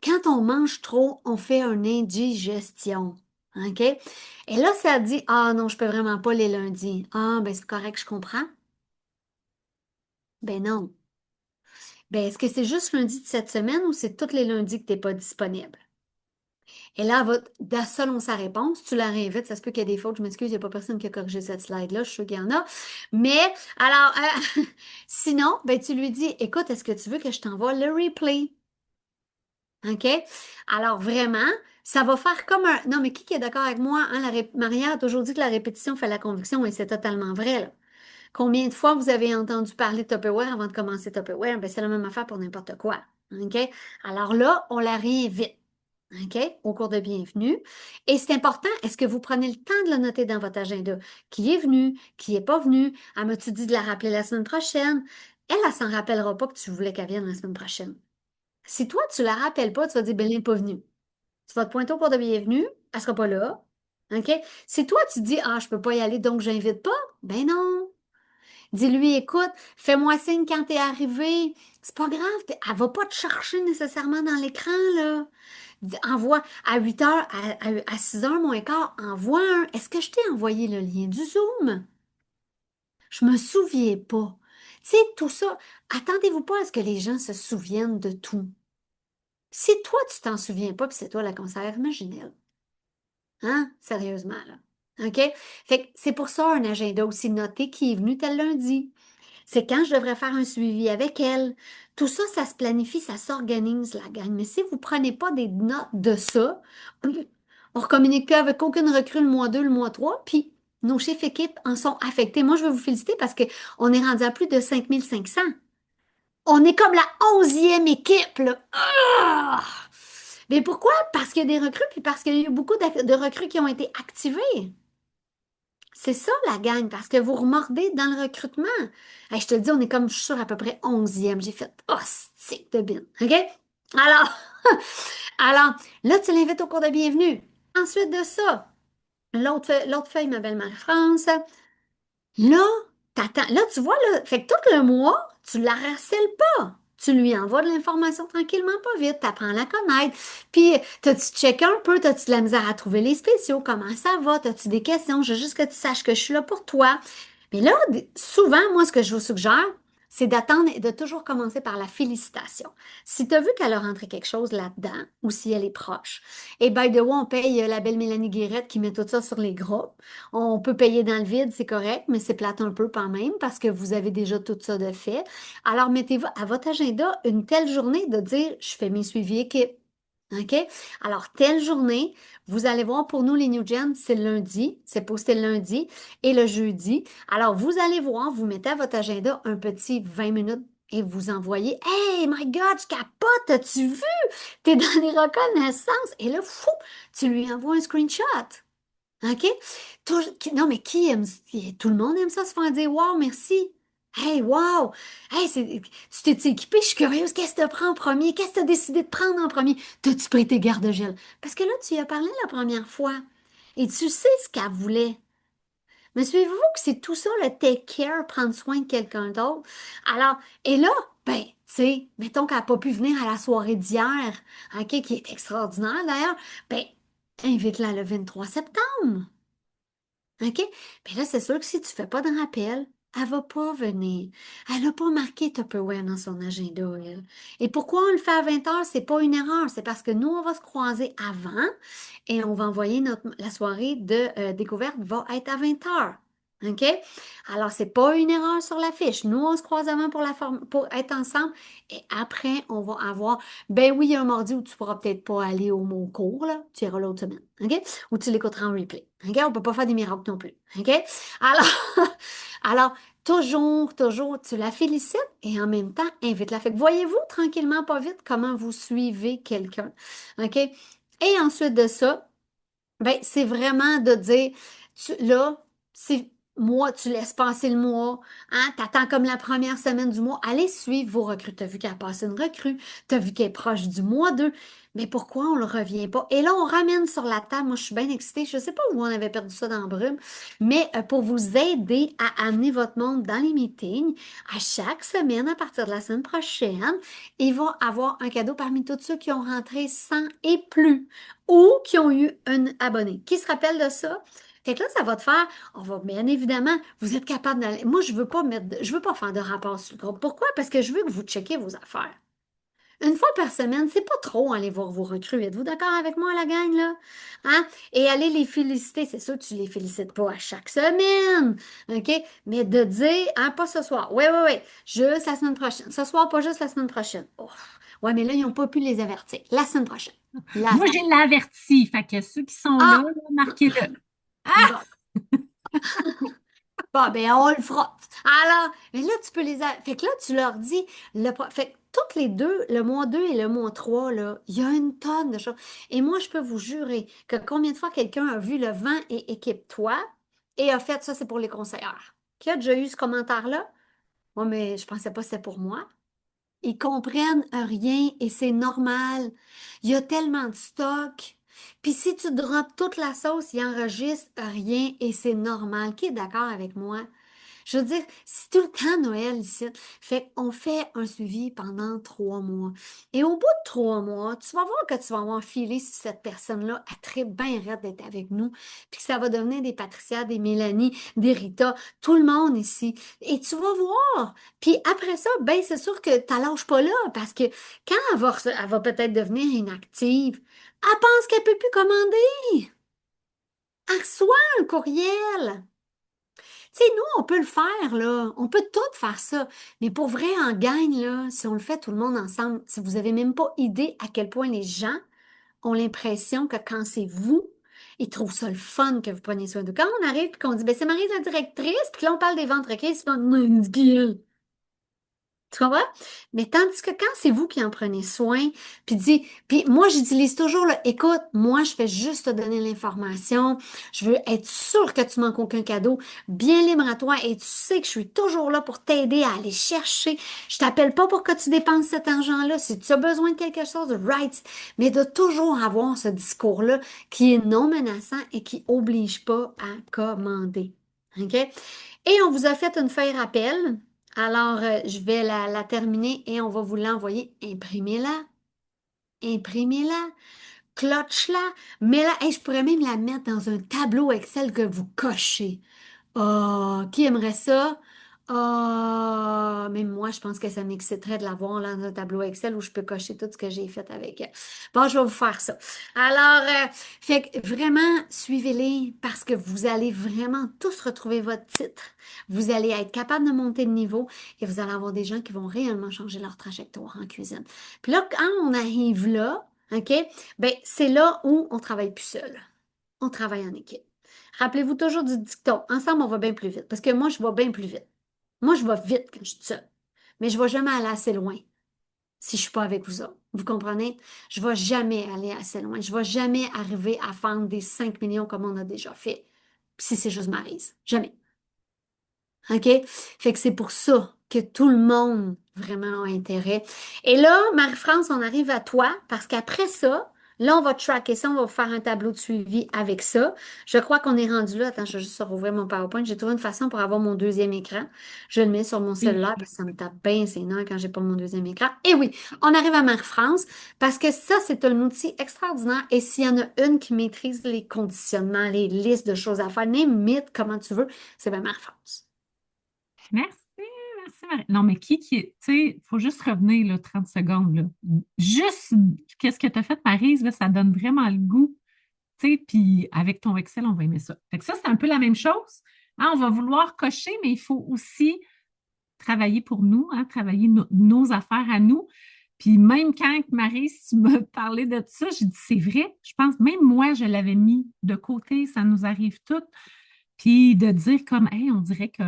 Quand on mange trop, on fait une indigestion. OK? Et là, ça dit, ah non, je peux vraiment pas les lundis. Ah, ben c'est correct, je comprends. Ben non. Ben, est-ce que c'est juste lundi de cette semaine ou c'est tous les lundis que tu n'es pas disponible? Et là, selon sa réponse, tu la réinvites. Ça se peut qu'il y ait des fautes. Je m'excuse, il n'y a pas personne qui a corrigé cette slide-là. Je suis sûre qu'il y en a. Mais, alors, sinon, ben, tu lui dis, écoute, est-ce que tu veux que je t'envoie le replay? OK? Alors, vraiment, ça va faire comme un... Non, mais qui est d'accord avec moi? Hein, Maria a toujours dit que la répétition fait la conviction et c'est totalement vrai, là. Combien de fois vous avez entendu parler de Tupperware avant de commencer Tupperware? Ben, c'est la même affaire pour n'importe quoi. OK? Alors là, on la réinvite. OK? Au cours de bienvenue. Et c'est important, est-ce que vous prenez le temps de le noter dans votre agenda? Qui est venu? Qui n'est pas venu? Elle m'a-tu dit de la rappeler la semaine prochaine? Elle s'en rappellera pas que tu voulais qu'elle vienne la semaine prochaine. Si toi, tu la rappelles pas, tu vas dire, ben, elle n'est pas venue. Tu vas te pointer au cours de bienvenue, elle sera pas là. OK? Si toi, tu dis, ah, je peux pas y aller, donc j'invite pas, ben non. Dis-lui, écoute, fais-moi signe quand t'es arrivé. C'est pas grave, elle va pas te chercher nécessairement dans l'écran, là. Envoie à 8 heures, à 6 heures moins quart, envoie un. Est-ce que je t'ai envoyé le lien du Zoom? Je me souviens pas. Tu sais, tout ça, attendez-vous pas à ce que les gens se souviennent de tout. Si toi, tu t'en souviens pas, puis c'est toi la conseillère, imaginez. Hein? Sérieusement, là. OK? Fait que c'est pour ça un agenda aussi noté qui est venu tel lundi. C'est quand je devrais faire un suivi avec elle. Tout ça, ça se planifie, ça s'organise, la gang. Mais si vous ne prenez pas des notes de ça, on ne communique plus avec aucune recrue le mois 2, le mois 3, puis nos chefs équipes en sont affectés. Moi, je veux vous féliciter parce qu'on est rendu à plus de 5500. On est comme la 11e équipe, là. Ah! Mais pourquoi? Parce qu'il y a des recrues, puis parce qu'il y a eu beaucoup de recrues qui ont été activées. C'est ça, la gang, parce que vous remordez dans le recrutement. Hey, je te le dis, on est comme, je suis sûre, à peu près 11e. J'ai fait, oh, c'est de bin. OK? Alors, alors, là, tu l'invites au cours de bienvenue. Ensuite de ça, l'autre feuille, ma belle Marie-France. Là, t'attends. Là, tu vois, là, fait que tout le mois, tu la harcèles pas. Tu lui envoies de l'information tranquillement, pas vite. T'apprends à la connaître. Puis, t'as-tu checké un peu? T'as-tu de la misère à trouver les spéciaux? Comment ça va? T'as-tu des questions? Je veux juste que tu saches que je suis là pour toi. Mais là, souvent, moi, ce que je vous suggère, c'est d'attendre et de toujours commencer par la félicitation. Si tu as vu qu'elle a rentré quelque chose là-dedans, ou si elle est proche, et by the way, on paye la belle Mélanie Guérette qui met tout ça sur les groupes. On peut payer dans le vide, c'est correct, mais c'est plate un peu quand même parce que vous avez déjà tout ça de fait. Alors, mettez-vous à votre agenda une telle journée de dire, je fais mes suivis équipe. OK? Alors, telle journée, vous allez voir pour nous, les New Gen, c'est le lundi, c'est posté le lundi et le jeudi. Alors, vous allez voir, vous mettez à votre agenda un petit 20 minutes et vous envoyez, Hey, my God, je capote, as-tu vu? T'es dans les reconnaissances. Et là, fou, tu lui envoies un screenshot. OK? Non, mais qui aime tout le monde aime ça, se faire dire Wow, merci. Hey, wow! Hey, tu t'es équipé, je suis curieuse. Qu'est-ce que tu prends en premier? Qu'est-ce que tu as décidé de prendre en premier? T'as-tu pris tes garde-gel? Parce que là, tu y as parlé la première fois. Et tu sais ce qu'elle voulait. Mais suivez-vous que c'est tout ça, le take care, prendre soin de quelqu'un d'autre? Alors, et là, ben, tu sais, mettons qu'elle n'a pas pu venir à la soirée d'hier, OK, qui est extraordinaire d'ailleurs, ben, invite-la le 23 septembre. OK? Puis là, c'est sûr que si tu ne fais pas de rappel, elle ne va pas venir. Elle n'a pas marqué Tupperware dans son agenda, elle. Et pourquoi on le fait à 20 heures? C'est pas une erreur. C'est parce que nous, on va se croiser avant et on va envoyer la soirée de découverte va être à 20 heures. OK? Alors, c'est pas une erreur sur la fiche. Nous, on se croise avant pour être ensemble et après, on va avoir, ben oui, il y a un mardi où tu pourras peut-être pas aller au mot cours, là. Tu iras l'autre semaine. OK? Ou tu l'écouteras en replay. OK? On ne peut pas faire des miracles non plus. OK? Alors, alors toujours, tu la félicites et en même temps, invite-la. Fait que voyez-vous tranquillement, pas vite, comment vous suivez quelqu'un. OK? Et ensuite de ça, ben, c'est vraiment de dire, là, c'est mois, tu laisses passer le mois, hein, t'attends comme la première semaine du mois, allez suivre vos recrues. T'as vu qu'elle a passé une recrue, t'as vu qu'elle est proche du mois 2, mais pourquoi on ne le revient pas? Et là, on ramène sur la table, moi je suis bien excitée, je ne sais pas où on avait perdu ça dans la brume, mais pour vous aider à amener votre monde dans les meetings, à chaque semaine, à partir de la semaine prochaine, ils vont avoir un cadeau parmi tous ceux qui ont rentré 100 et plus ou qui ont eu un abonné. Qui se rappelle de ça? Fait que là, ça va te faire, on va bien évidemment, vous êtes capable d'aller. Moi, je veux pas faire de rapport sur le groupe. Pourquoi? Parce que je veux que vous checkez vos affaires. Une fois par semaine, c'est pas trop aller voir vos recrues. Êtes-vous d'accord avec moi, la gang, là? Hein? Et aller les féliciter. C'est sûr que tu les félicites pas à chaque semaine. OK? Mais de dire, hein, pas ce soir. Oui, oui, oui. Juste la semaine prochaine. Ce soir, pas juste la semaine prochaine. Oh. Ouais, mais là, ils n'ont pas pu les avertir. La semaine prochaine. Moi, j'ai l'averti. Fait que ceux qui sont là, marquez-le. Ah! Bon, ben, on le fera. Alors, mais là, tu peux Fait que là, tu leur dis, fait que toutes les deux, le mois 2 et le mois 3, là, il y a une tonne de choses. Et moi, je peux vous jurer que combien de fois quelqu'un a vu le vent et équipe-toi et a fait ça, c'est pour les conseillères. Qui a déjà eu ce commentaire-là? Moi, mais je pensais pas que c'était pour moi. Ils comprennent rien et c'est normal. Il y a tellement de stock. Puis si tu drops toute la sauce, ils enregistrent rien et c'est normal. Qui est d'accord avec moi? Je veux dire, c'est tout le temps Noël ici. Fait qu'on fait un suivi pendant 3 mois. Et au bout de 3 mois, tu vas voir que tu vas avoir filé si cette personne-là a très bien raide d'être avec nous. Puis que ça va devenir des Patricia, des Mélanie, des Rita, tout le monde ici. Et tu vas voir. Puis après ça, ben c'est sûr que tu lâches pas là parce que quand elle va peut-être devenir inactive, elle pense qu'elle peut plus commander. Elle reçoit un courriel. Tu sais, nous, on peut le faire, là. On peut tout faire ça. Mais pour vrai, en gang, là, si on le fait tout le monde ensemble, si vous avez même pas idée à quel point les gens ont l'impression que quand c'est vous, ils trouvent ça le fun que vous preniez soin d'eux. Quand on arrive et qu'on dit, ben c'est Marie la directrice, puis là, on parle des ventres requis, puis on dit, tu comprends? Mais tandis que quand c'est vous qui en prenez soin, puis moi j'utilise toujours le, écoute, moi je fais juste te donner l'information, je veux être sûre que tu manques aucun cadeau, bien libre à toi et tu sais que je suis toujours là pour t'aider à aller chercher. Je t'appelle pas pour que tu dépenses cet argent-là. Si tu as besoin de quelque chose, right, mais de toujours avoir ce discours-là qui est non menaçant et qui oblige pas à commander. OK? Et on vous a fait une feuille rappel. Alors, je vais la terminer et on va vous l'envoyer. Imprimez-la. Imprimez-la. Cloche-la. Mets-la. Hey, je pourrais même la mettre dans un tableau Excel que vous cochez. Oh, qui aimerait ça? Oh, même moi, je pense que ça m'exciterait de l'avoir là, dans un tableau Excel où je peux cocher tout ce que j'ai fait avec elle. Bon, je vais vous faire ça. Alors, fait que vraiment, suivez-les parce que vous allez vraiment tous retrouver votre titre. Vous allez être capable de monter de niveau et vous allez avoir des gens qui vont réellement changer leur trajectoire en cuisine. Puis là, quand on arrive là, OK, ben c'est là où on travaille plus seul. On travaille en équipe. Rappelez-vous toujours du dicton. Ensemble, on va bien plus vite. Parce que moi, je vais bien plus vite. Moi, je vais vite quand je suis seule. Mais je ne vais jamais aller assez loin si je ne suis pas avec vous autres. Vous comprenez? Je ne vais jamais aller assez loin. Je ne vais jamais arriver à faire des 5 millions comme on a déjà fait. Si c'est juste Maryse. Jamais. OK? Fait que c'est pour ça que tout le monde vraiment a intérêt. Et là, Marie-France, on arrive à toi parce qu'après ça, là, on va tracker ça, on va faire un tableau de suivi avec ça. Je crois qu'on est rendu là. Attends, je vais juste rouvrir mon PowerPoint. J'ai trouvé une façon pour avoir mon deuxième écran. Je le mets sur mon cellulaire parce que ça me tape bien ses nerfs quand j'ai pas mon deuxième écran. Et oui, on arrive à Marie-France parce que ça, c'est un outil extraordinaire. Et s'il y en a une qui maîtrise les conditionnements, les listes de choses à faire, limite, comment tu veux, c'est bien Marie-France. Merci, merci Marie. Non, mais tu sais, il faut juste revenir là, 30 secondes. Là. Juste, qu'est-ce que tu as fait, Maryse, là, ça donne vraiment le goût. Tu sais, puis avec ton Excel, on va aimer ça. Fait que ça, c'est un peu la même chose. Hein, on va vouloir cocher, mais il faut aussi travailler pour nous, hein, travailler nos affaires à nous. Puis même quand, Maryse, tu m'as parlé de ça, j'ai dit, c'est vrai, je pense, même moi, je l'avais mis de côté, ça nous arrive toutes. Puis de dire comme, hey, on dirait que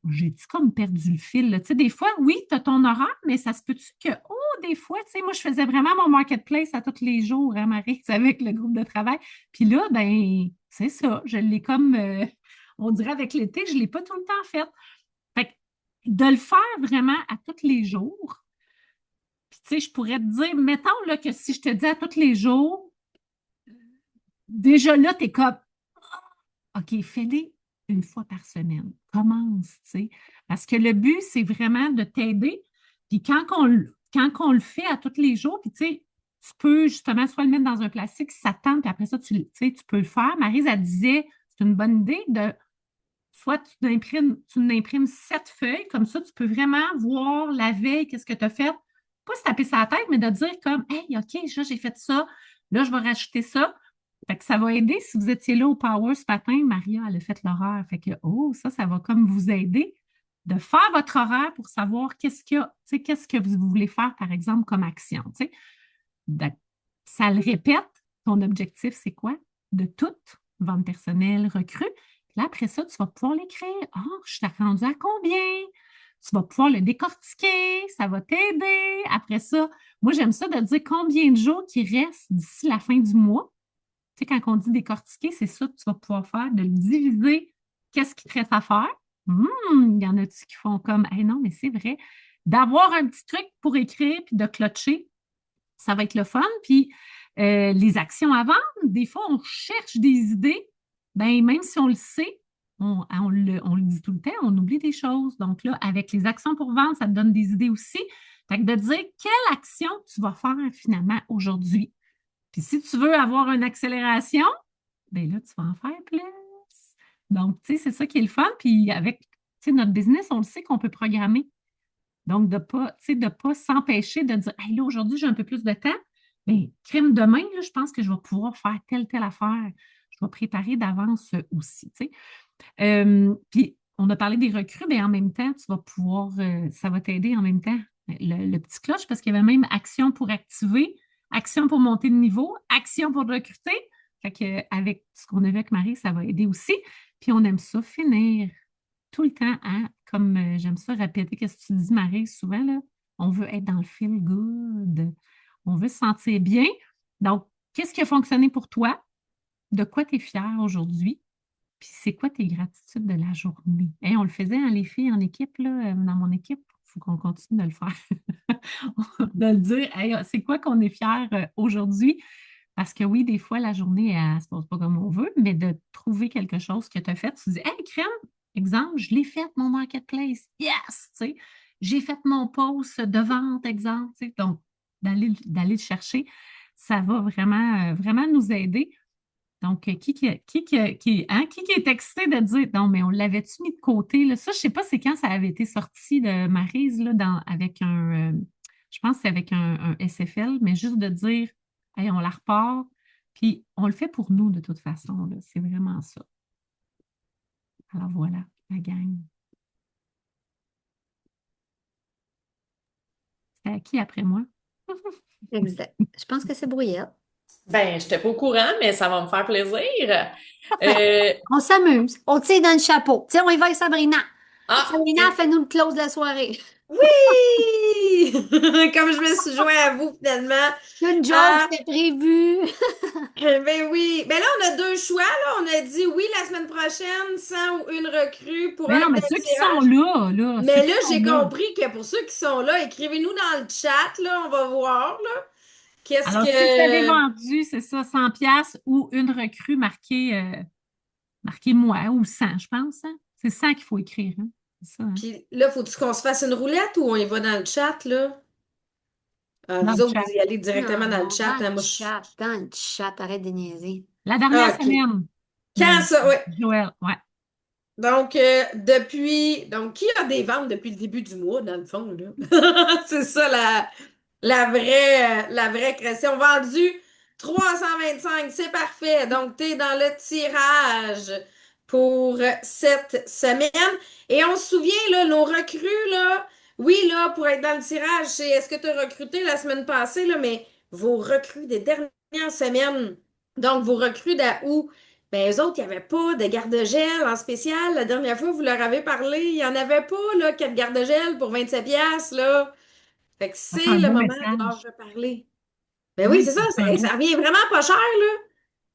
j'ai-tu comme perdu le fil, là? Tu sais, des fois, oui, tu as ton horaire, mais ça se peut-tu que, oh, des fois, tu sais, moi, je faisais vraiment mon marketplace à tous les jours, hein, Marie, avec le groupe de travail. Puis là, ben, c'est ça, je l'ai comme, on dirait avec l'été, je ne l'ai pas tout le temps fait. Fait que de le faire vraiment à tous les jours, puis tu sais, je pourrais te dire, mettons là, que si je te dis à tous les jours, déjà là, tu es comme, OK, fais-les une fois par semaine. Commence, tu sais. Parce que le but, c'est vraiment de t'aider. Puis quand on le fait à tous les jours, puis tu sais, tu peux justement soit le mettre dans un plastique si ça te tente, puis après ça, tu peux le faire. Maryse, elle disait, c'est une bonne idée de soit tu n'imprimes 7 feuilles, comme ça, tu peux vraiment voir la veille, qu'est-ce que tu as fait. Pas se taper sa tête, mais de dire comme, hey, OK, j'ai fait ça, là, je vais rajouter ça. Fait que ça va aider si vous étiez là au Power ce matin, Maria, elle a fait l'horaire. Fait que, oh, ça va comme vous aider de faire votre horaire pour savoir qu'est-ce qu'il y a, tu sais, qu'est-ce que vous voulez faire, par exemple, comme action. Tu sais. Ça le répète, ton objectif, c'est quoi? De tout, vente personnelle, recrue. Puis là, après ça, tu vas pouvoir l'écrire. Ah, je suis rendu à combien? Tu vas pouvoir le décortiquer, ça va t'aider. Après ça, moi, j'aime ça de dire combien de jours qui restent d'ici la fin du mois. Tu sais, quand on dit décortiquer, c'est ça que tu vas pouvoir faire, de le diviser. Qu'est-ce qui te reste à faire? Il y en a-tu qui font comme, hey, non, mais c'est vrai. D'avoir un petit truc pour écrire puis de clocher, ça va être le fun. Puis les actions à vendre, des fois, on cherche des idées. Ben, même si on le sait, on le dit tout le temps, on oublie des choses. Donc là, avec les actions pour vendre, ça te donne des idées aussi. Fait que de dire quelle action tu vas faire finalement aujourd'hui. Puis si tu veux avoir une accélération, bien là, tu vas en faire plus. Donc, tu sais, c'est ça qui est le fun. Puis avec, tu sais, notre business, on le sait qu'on peut programmer. Donc, de ne pas s'empêcher de dire, hey, là, aujourd'hui, j'ai un peu plus de temps. Bien, crime demain, là, je pense que je vais pouvoir faire telle affaire. Je vais préparer d'avance aussi, tu sais. Puis, on a parlé des recrues, mais en même temps, tu vas pouvoir, ça va t'aider en même temps. Le petit cloche, parce qu'il y avait même action pour activer, action pour monter de niveau, action pour recruter. Fait que avec ce qu'on a vu avec Marie, ça va aider aussi. Puis on aime ça finir tout le temps, hein, comme j'aime ça répéter, qu'est-ce que tu dis, Marie, souvent, là, on veut être dans le feel good, on veut se sentir bien. Donc, qu'est-ce qui a fonctionné pour toi? De quoi tu es fier aujourd'hui? Puis c'est quoi tes gratitudes de la journée? Hey, on le faisait, hein, les filles en équipe, là, dans mon équipe. Il faut qu'on continue de le faire. De le dire, hey, c'est quoi qu'on est fier aujourd'hui? Parce que oui, des fois, la journée, elle ne se passe pas comme on veut, mais de trouver quelque chose que tu as fait, tu te dis, hey, crème, exemple, je l'ai fait, mon marketplace. Yes! Tu sais, j'ai fait mon post de vente, exemple. Tu sais, donc, d'aller le chercher, ça va vraiment, vraiment nous aider. Donc, qui est excité de dire, non, mais on l'avait-tu mis de côté, là? Ça, je ne sais pas c'est quand ça avait été sorti de Maryse, là, avec je pense que c'est avec un SFL, mais juste de dire, hey, on la repart, puis on le fait pour nous de toute façon, là. C'est vraiment ça. Alors voilà, la gang. C'est à qui après moi? Exact. Je pense que c'est Brouillette. Ben, je n'étais pas au courant, mais ça va me faire plaisir. Euh, On s'amuse. On tire dans le chapeau. Tiens, on y va avec Sabrina. ah, Sabrina, fais-nous le close de la soirée. Oui! Comme je me suis joint à vous finalement. Une joke, Ah, c'était prévu. ben oui. Ben là, on a deux choix. Là. On a dit oui la semaine prochaine, 100 ou une recrue pour Mais non, être mais dans ceux le qui sont tirage. là, ceux Mais qui là, sont j'ai là. compris que pour ceux qui sont là, écrivez-nous dans le chat. Là, on va voir. Là. Qu'est-ce Alors, si vous avez que. vendu, c'est ça, 100 pièces ou une recrue marquée moi ou 100, je pense. Hein? C'est 100 qu'il faut écrire. Hein? C'est ça, hein? Puis là, faut-tu qu'on se fasse une roulette ou on y va dans le chat, là? Ah, Dans vous le autres, chat. vous y allez directement dans le Non, chat. dans Hein, le moi, chat, dans le chat. Arrête de niaiser. La dernière Ah, OK. semaine, Quand ça? Oui. Joël, ouais. Donc, donc, qui a des ventes depuis le début du mois, dans le fond, là? C'est ça la vraie question. Vendu 325, c'est parfait. Donc, tu es dans le tirage pour cette semaine. Et on se souvient, là, nos recrues, là, oui, là, pour être dans le tirage, c'est est-ce que tu as recruté la semaine passée, là, mais vos recrues des dernières semaines, donc vos recrues d'août, ben, eux autres, il n'y avait pas de garde-gel en spécial. La dernière fois, vous leur avez parlé, il n'y en avait pas, là, 4 garde-gel pour 27 piastres, là. Fait que Ça, c'est un c'est le beau moment de leur message. reparler. Ben oui, Oui, c'est ça, c'est un ça beau. revient vraiment pas cher, là.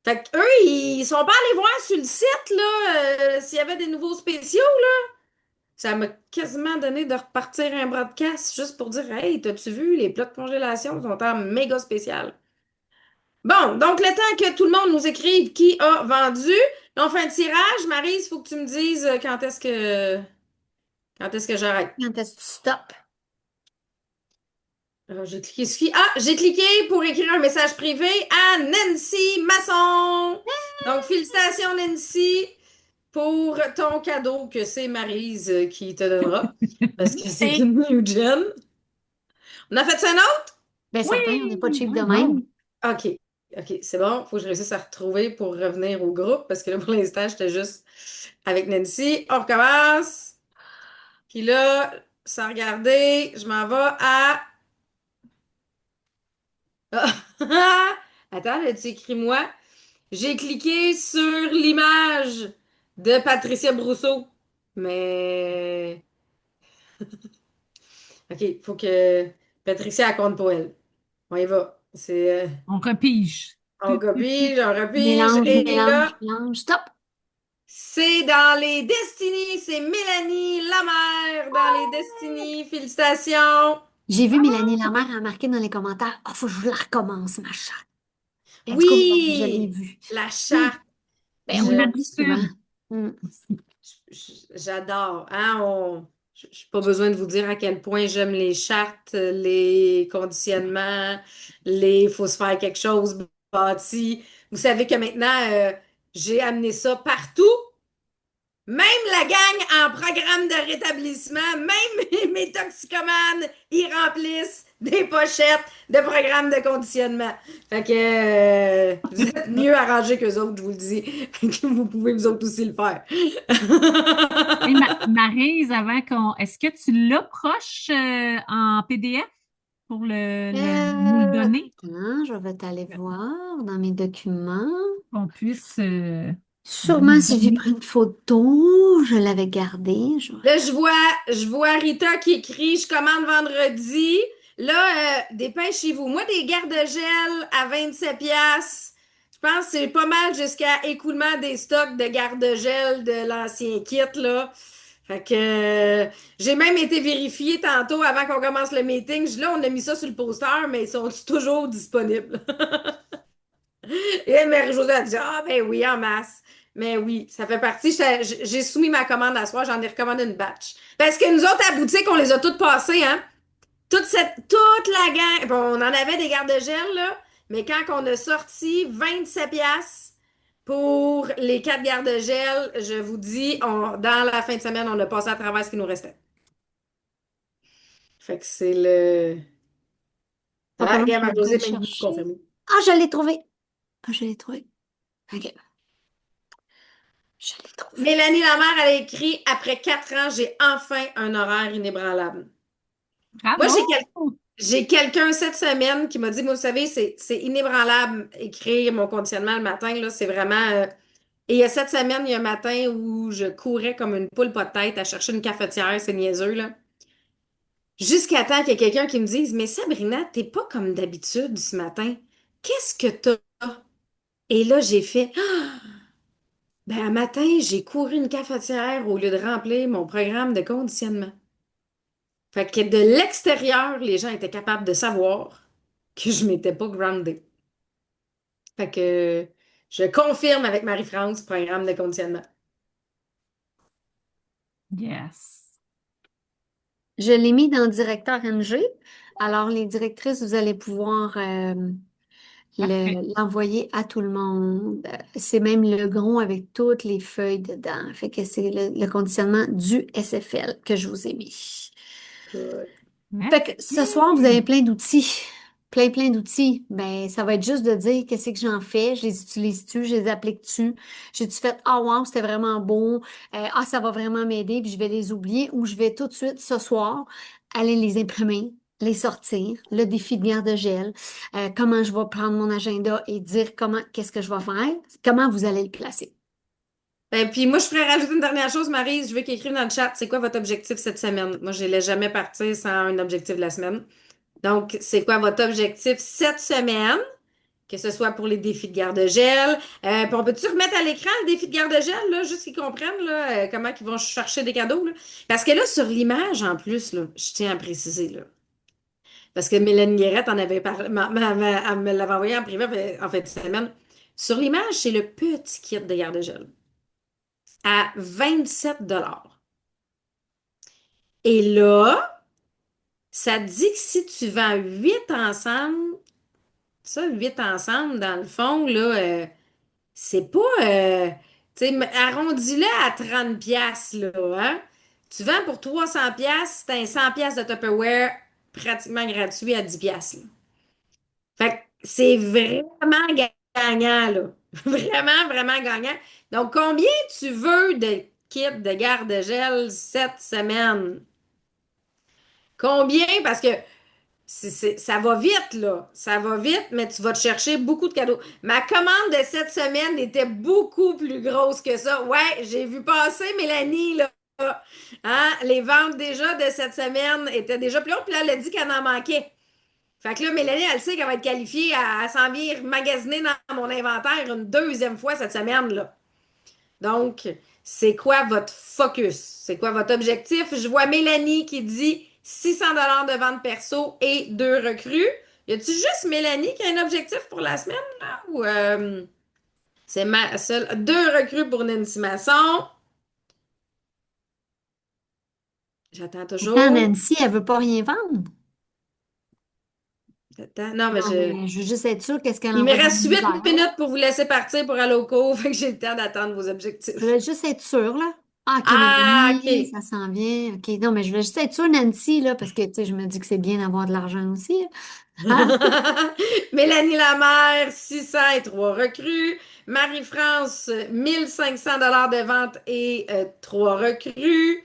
Fait que eux, ils sont pas allés voir sur le site, là, s'il y avait des nouveaux spéciaux, là. Ça m'a quasiment donné de repartir un bras de casse juste pour dire, hey, t'as-tu vu, les plats de congélation sont en méga spécial. Bon, donc le temps que tout le monde nous écrive qui a vendu, là, on fait un tirage. Maryse, il faut que tu me dises quand est-ce que j'arrête. Quand est-ce que tu stops? Alors, j'ai cliqué sur qui? Ah, j'ai cliqué pour écrire un message privé à Nancy Masson. Donc, félicitations, Nancy, pour ton cadeau que c'est Maryse qui te donnera. Parce que c'est une new gen. On a fait ça un autre? Bien, Oui, certain, on n'est pas cheap de oui, même. donc. OK. OK, c'est bon. Faut que je réussisse à retrouver pour revenir au groupe. Parce que là, pour l'instant, j'étais juste avec Nancy. On recommence. Puis là, sans regarder, je m'en vais à. Ah! Attends, là, tu écris moi. J'ai cliqué sur l'image de Patricia Brousseau. Mais. OK, il faut que Patricia elle compte pour elle. On y va. On repige. On copie, j'en repige. Mélange, Et mélange, là, mélange. Stop! c'est dans les Destinies. C'est Mélanie Lamère dans les Destinies. Félicitations. J'ai vu Mélanie Lamère a marqué dans les commentaires. Ah, faut que je la recommence, ma chatte. En tout cas, je l'ai Oui, vue. la charte. Ben, on Je, l'oublie souvent. Gratitude Hmm. aussi. j'adore. Hein, je n'ai pas besoin de vous dire à quel point j'aime les chartes, les conditionnements, il faut se faire quelque chose bâti. Vous savez que maintenant, j'ai amené ça partout. Même la gang en programme de rétablissement, même mes toxicomanes, ils remplissent des pochettes de programme de conditionnement. Fait que vous êtes mieux arrangés qu'eux autres, je vous le dis. Fait que vous pouvez vous autres aussi le faire. Et Maryse, avant qu'on. Est-ce que tu l'approches en PDF pour nous le donner? Attends, je vais t'aller voir dans mes documents. Qu'on puisse nous Sûrement, le si j'ai donner. pris une photo, je l'avais gardée. Là, je vois Rita qui écrit, je commande vendredi. Là, dépêchez-vous. Moi, des garde-gel à 27 piastres. Je pense que c'est pas mal jusqu'à écoulement des stocks de garde-gel de l'ancien kit, là. Fait que j'ai même été vérifier tantôt avant qu'on commence le meeting. Là, on a mis ça sur le poster, mais ils sont toujours disponibles. Et Marie-Josée a dit, ah ben oui, en masse. Mais oui, ça fait partie. J'ai soumis ma commande à soir, j'en ai recommandé une batch. Parce que nous autres, à la boutique, on les a toutes passées, hein. Toute la gang. Bon, on en avait des garde-gel, là. Mais quand on a sorti 27 piastres pour les 4 garde-gel, je vous dis, dans la fin de semaine, on a passé à travers ce qui nous restait. Fait que c'est le. Pas Ah, comment regarde, je vais Marie-Josée le m'a chercher. confirmé. Ah, je l'ai trouvé. Ah, je l'ai trouvé. OK. Je l'ai trouvé. Mélanie Lamère, elle a écrit, après 4 ans, j'ai enfin un horaire inébranlable. Moi, Bravo! j'ai quelqu'un cette semaine qui m'a dit, moi, vous savez, c'est inébranlable écrire mon conditionnement le matin, là, c'est vraiment. Et il y a cette semaine, il y a un matin où je courais comme une poule pas de tête à chercher une cafetière, c'est niaiseux, là. Jusqu'à temps qu'il y ait quelqu'un qui me dise, mais Sabrina, t'es pas comme d'habitude ce matin. Qu'est-ce que t'as? Et là, j'ai fait, ah! Ben, un matin, j'ai couru une cafetière au lieu de remplir mon programme de conditionnement. Fait que de l'extérieur, les gens étaient capables de savoir que je m'étais pas groundée. Fait que je confirme avec Marie-France, programme de conditionnement. Yes. Je l'ai mis dans directeur NG. Alors, les directrices, vous allez pouvoir Parfait. l'envoyer à tout le monde. C'est même le gros avec toutes les feuilles dedans. Fait que c'est le conditionnement du SFL que je vous ai mis. Good. Fait que ce soir, vous avez Merci. plein d'outils. Plein d'outils. Ben, ça va être juste de dire qu'est-ce que j'en fais. Je les utilise-tu? Je les applique-tu? J'ai-tu fait, ah, wow, c'était vraiment beau. Ah, ça va vraiment m'aider, puis je vais les oublier. Ou je vais tout de suite, ce soir, aller les imprimer, les sortir, le défi de garde-gel, comment je vais prendre mon agenda et dire qu'est-ce que je vais faire, comment vous allez le placer. Puis moi, je ferais rajouter une dernière chose, Marie. Je veux qu'il écrive dans le chat, c'est quoi votre objectif cette semaine? Moi, je ne laisse jamais partir sans un objectif de la semaine. Donc, c'est quoi votre objectif cette semaine? Que ce soit pour les défis de garde-gel. Puis on peut-tu remettre à l'écran le défi de garde-gel, là, juste qu'ils comprennent là, comment ils vont chercher des cadeaux, là? Parce que là, sur l'image, en plus, là, je tiens à préciser, là, parce que Mélanie Guérette en avait parlé, elle me l'avait envoyé en privé en fin de semaine. Sur l'image, c'est le petit kit de garde-gel à 27 $. Et là, ça dit que si tu vends 8 ensemble, ça, 8 ensemble, dans le fond, là, c'est pas. Tu sais, arrondis-le à 30 piastres, là, hein? Tu vends pour 300 piastres, c'est un 100 piastres de Tupperware pratiquement gratuit à 10 piastres, là. Fait que c'est vraiment gagnant, là. Vraiment, vraiment gagnant. Donc, combien tu veux de kits de garde-gel cette semaine? Combien? Parce que ça va vite, là. Ça va vite, mais tu vas te chercher beaucoup de cadeaux. Ma commande de cette semaine était beaucoup plus grosse que ça. Ouais, j'ai vu passer Mélanie, là. Hein? Les ventes déjà de cette semaine étaient déjà plus hautes. Puis là, elle a dit qu'elle en manquait. Fait que là, Mélanie, elle sait qu'elle va être qualifiée à s'en venir magasiner dans mon inventaire une deuxième fois cette semaine, là. Donc, c'est quoi votre focus? C'est quoi votre objectif? Je vois Mélanie qui dit 600 $ de vente perso et 2 recrues. Y a-tu juste Mélanie qui a un objectif pour la semaine, là? Ou c'est ma seule. 2 recrues pour Nancy Masson. J'attends Attends, toujours. Nancy, elle veut pas rien vendre. Non, mais Non, mais je veux juste être sûre qu'est-ce qu'elle il me envoie dans reste 8 l'univers. minutes pour vous laisser partir pour aller au cours. Fait que j'ai le temps d'attendre vos objectifs. Je veux juste être sûre, là. Ah, OK, Ah, Mélanie, OK. ça s'en vient. OK, non, mais je voulais juste être sûre, Nancy, là, parce que, tu sais, je me dis que c'est bien d'avoir de l'argent aussi. Hein? Mélanie Lamère, 603 recrues. Marie-France, 1500 $ de vente et 3 recrues.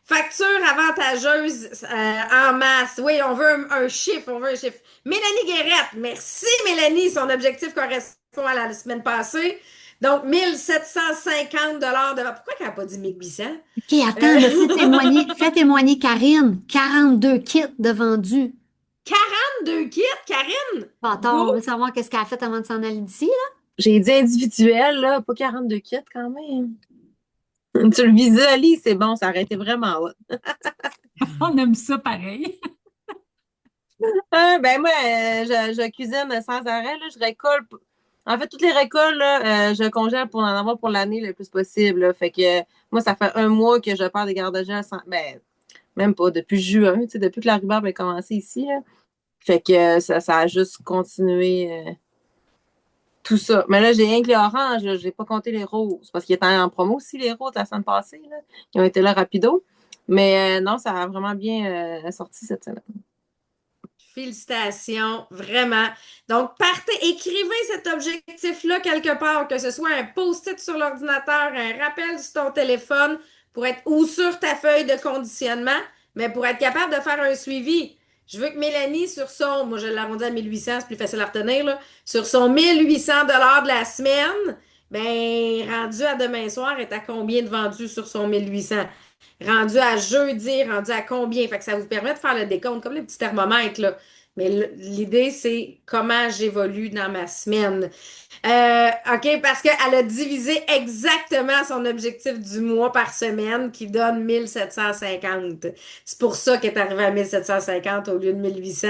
Facture avantageuse en masse. Oui, on veut un chiffre, on veut un chiffre. Mélanie Guérette, merci Mélanie, son objectif correspond à la semaine passée. Donc, 1750 $ de vente. Pourquoi qu'elle n'a pas dit 1800? OK, attends, là, fais témoigner Karine. 42 kits de vendus. 42 kits, Karine! Bâtard, Go! on veut savoir qu'est-ce qu'elle a fait avant de s'en aller d'ici, là. J'ai dit individuel, là, pas 42 kits quand même. Tu le visualises, c'est bon, ça aurait été vraiment hot. On aime ça pareil. Ben moi, je cuisine sans arrêt, là, je récolte. En fait, toutes les récoltes, là, je congèle pour en avoir pour l'année le plus possible, là. Fait que moi, ça fait 1 mois que je perds des garde-gel sans. Ben, même pas, depuis juin, tu sais, depuis que la rhubarbe a commencé ici, là. Fait que ça a juste continué tout ça. Mais là, j'ai rien que les oranges, là, j'ai pas compté les roses. Parce qu'ils étaient en promo aussi, les roses, la semaine passée, là. Ils ont été là rapido. Mais non, ça a vraiment bien sorti cette semaine. Félicitations, vraiment. Donc, partez, écrivez cet objectif-là quelque part, que ce soit un post-it sur l'ordinateur, un rappel sur ton téléphone, pour être ou sur ta feuille de conditionnement, mais pour être capable de faire un suivi. Je veux que Mélanie, sur son, moi je l'arrondis à 1800, c'est plus facile à retenir, là, sur son 1800 $ de la semaine, ben, rendu à demain soir, est à combien de vendus sur son 1800? Rendu à jeudi, rendu à combien? Fait que ça vous permet de faire le décompte, comme le petit thermomètre, là. Mais l'idée, c'est comment j'évolue dans ma semaine. OK, parce qu'elle a divisé exactement son objectif du mois par semaine qui donne 1750. C'est pour ça qu'elle est arrivée à 1750 au lieu de 1800.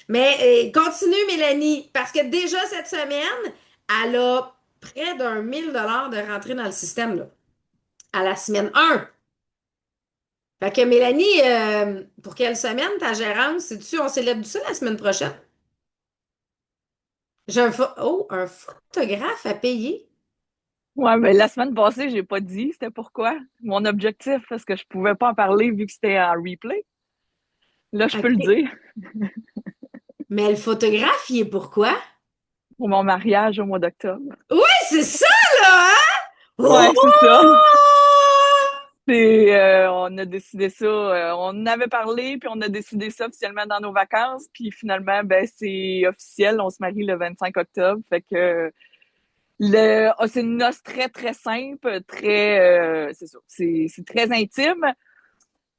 Mais continue, Mélanie, parce que déjà cette semaine, elle a près d'un 1000 $ de rentrée dans le système, là, à la semaine 1. Fait que Mélanie, pour quelle semaine ta gérance? C'est-tu, on célèbre ça la semaine prochaine? J'ai un photographe à payer. Ouais, mais la semaine passée, j'ai pas dit c'était pourquoi. Mon objectif, parce que je pouvais pas en parler vu que c'était en replay. Là, je peux le OK. dire. Mais le photographe, il est pourquoi? Pour mon mariage au mois d'octobre. Oui, c'est ça, là, hein? Ouais, Oh! c'est ça. On a décidé ça, on en avait parlé, puis on a décidé ça officiellement dans nos vacances, puis finalement, ben c'est officiel, on se marie le 25 octobre, fait que c'est une noce très, très simple, c'est ça, c'est très intime,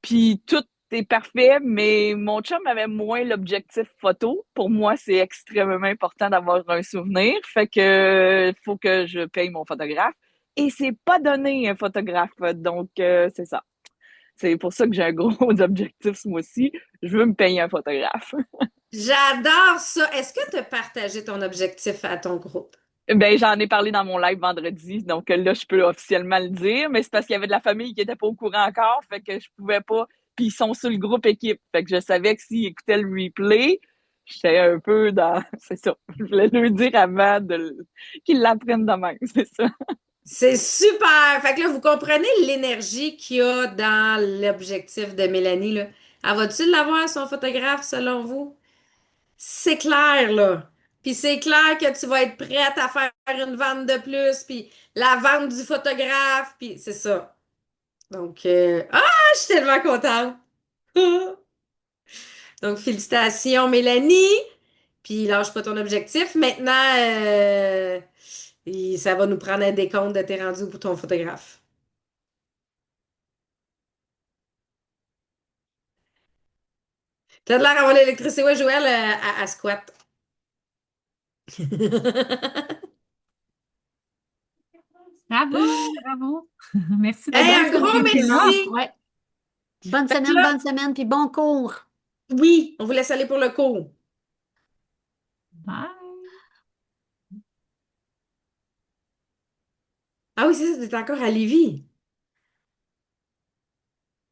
puis tout est parfait, mais mon chum avait moins l'objectif photo. Pour moi, c'est extrêmement important d'avoir un souvenir, fait que faut que je paye mon photographe, et c'est pas donné un photographe, donc c'est ça. C'est pour ça que j'ai un gros objectif ce mois-ci. Je veux me payer un photographe. J'adore ça. Est-ce que tu as partagé ton objectif à ton groupe? Ben, j'en ai parlé dans mon live vendredi, donc là, je peux officiellement le dire, mais c'est parce qu'il y avait de la famille qui était pas au courant encore, fait que je pouvais pas. Puis ils sont sur le groupe équipe, fait que je savais que s'ils écoutaient le replay, j'étais un peu dans. C'est ça. Je voulais leur dire avant qu'ils l'apprennent demain, c'est ça. C'est super! Fait que là, vous comprenez l'énergie qu'il y a dans l'objectif de Mélanie, là. Elle va-tu l'avoir, son photographe, selon vous? C'est clair, là. Puis c'est clair que tu vas être prête à faire une vente de plus, puis la vente du photographe, puis c'est ça. Donc, je suis tellement contente. Donc, félicitations, Mélanie. Puis lâche pas ton objectif. Maintenant, ça va nous prendre un décompte de tes rendus pour ton photographe. T'as de l'air d'avoir l'électricité. Ouais, Joël, à squat. Bravo, bravo. Merci Hey, d'avoir un gros été là. merci. Ouais. Bonne Fait que là, semaine, puis bon cours. oui, on vous laisse aller pour le cours. Bye. Ah oui, c'est ça, t'es encore à Lévis.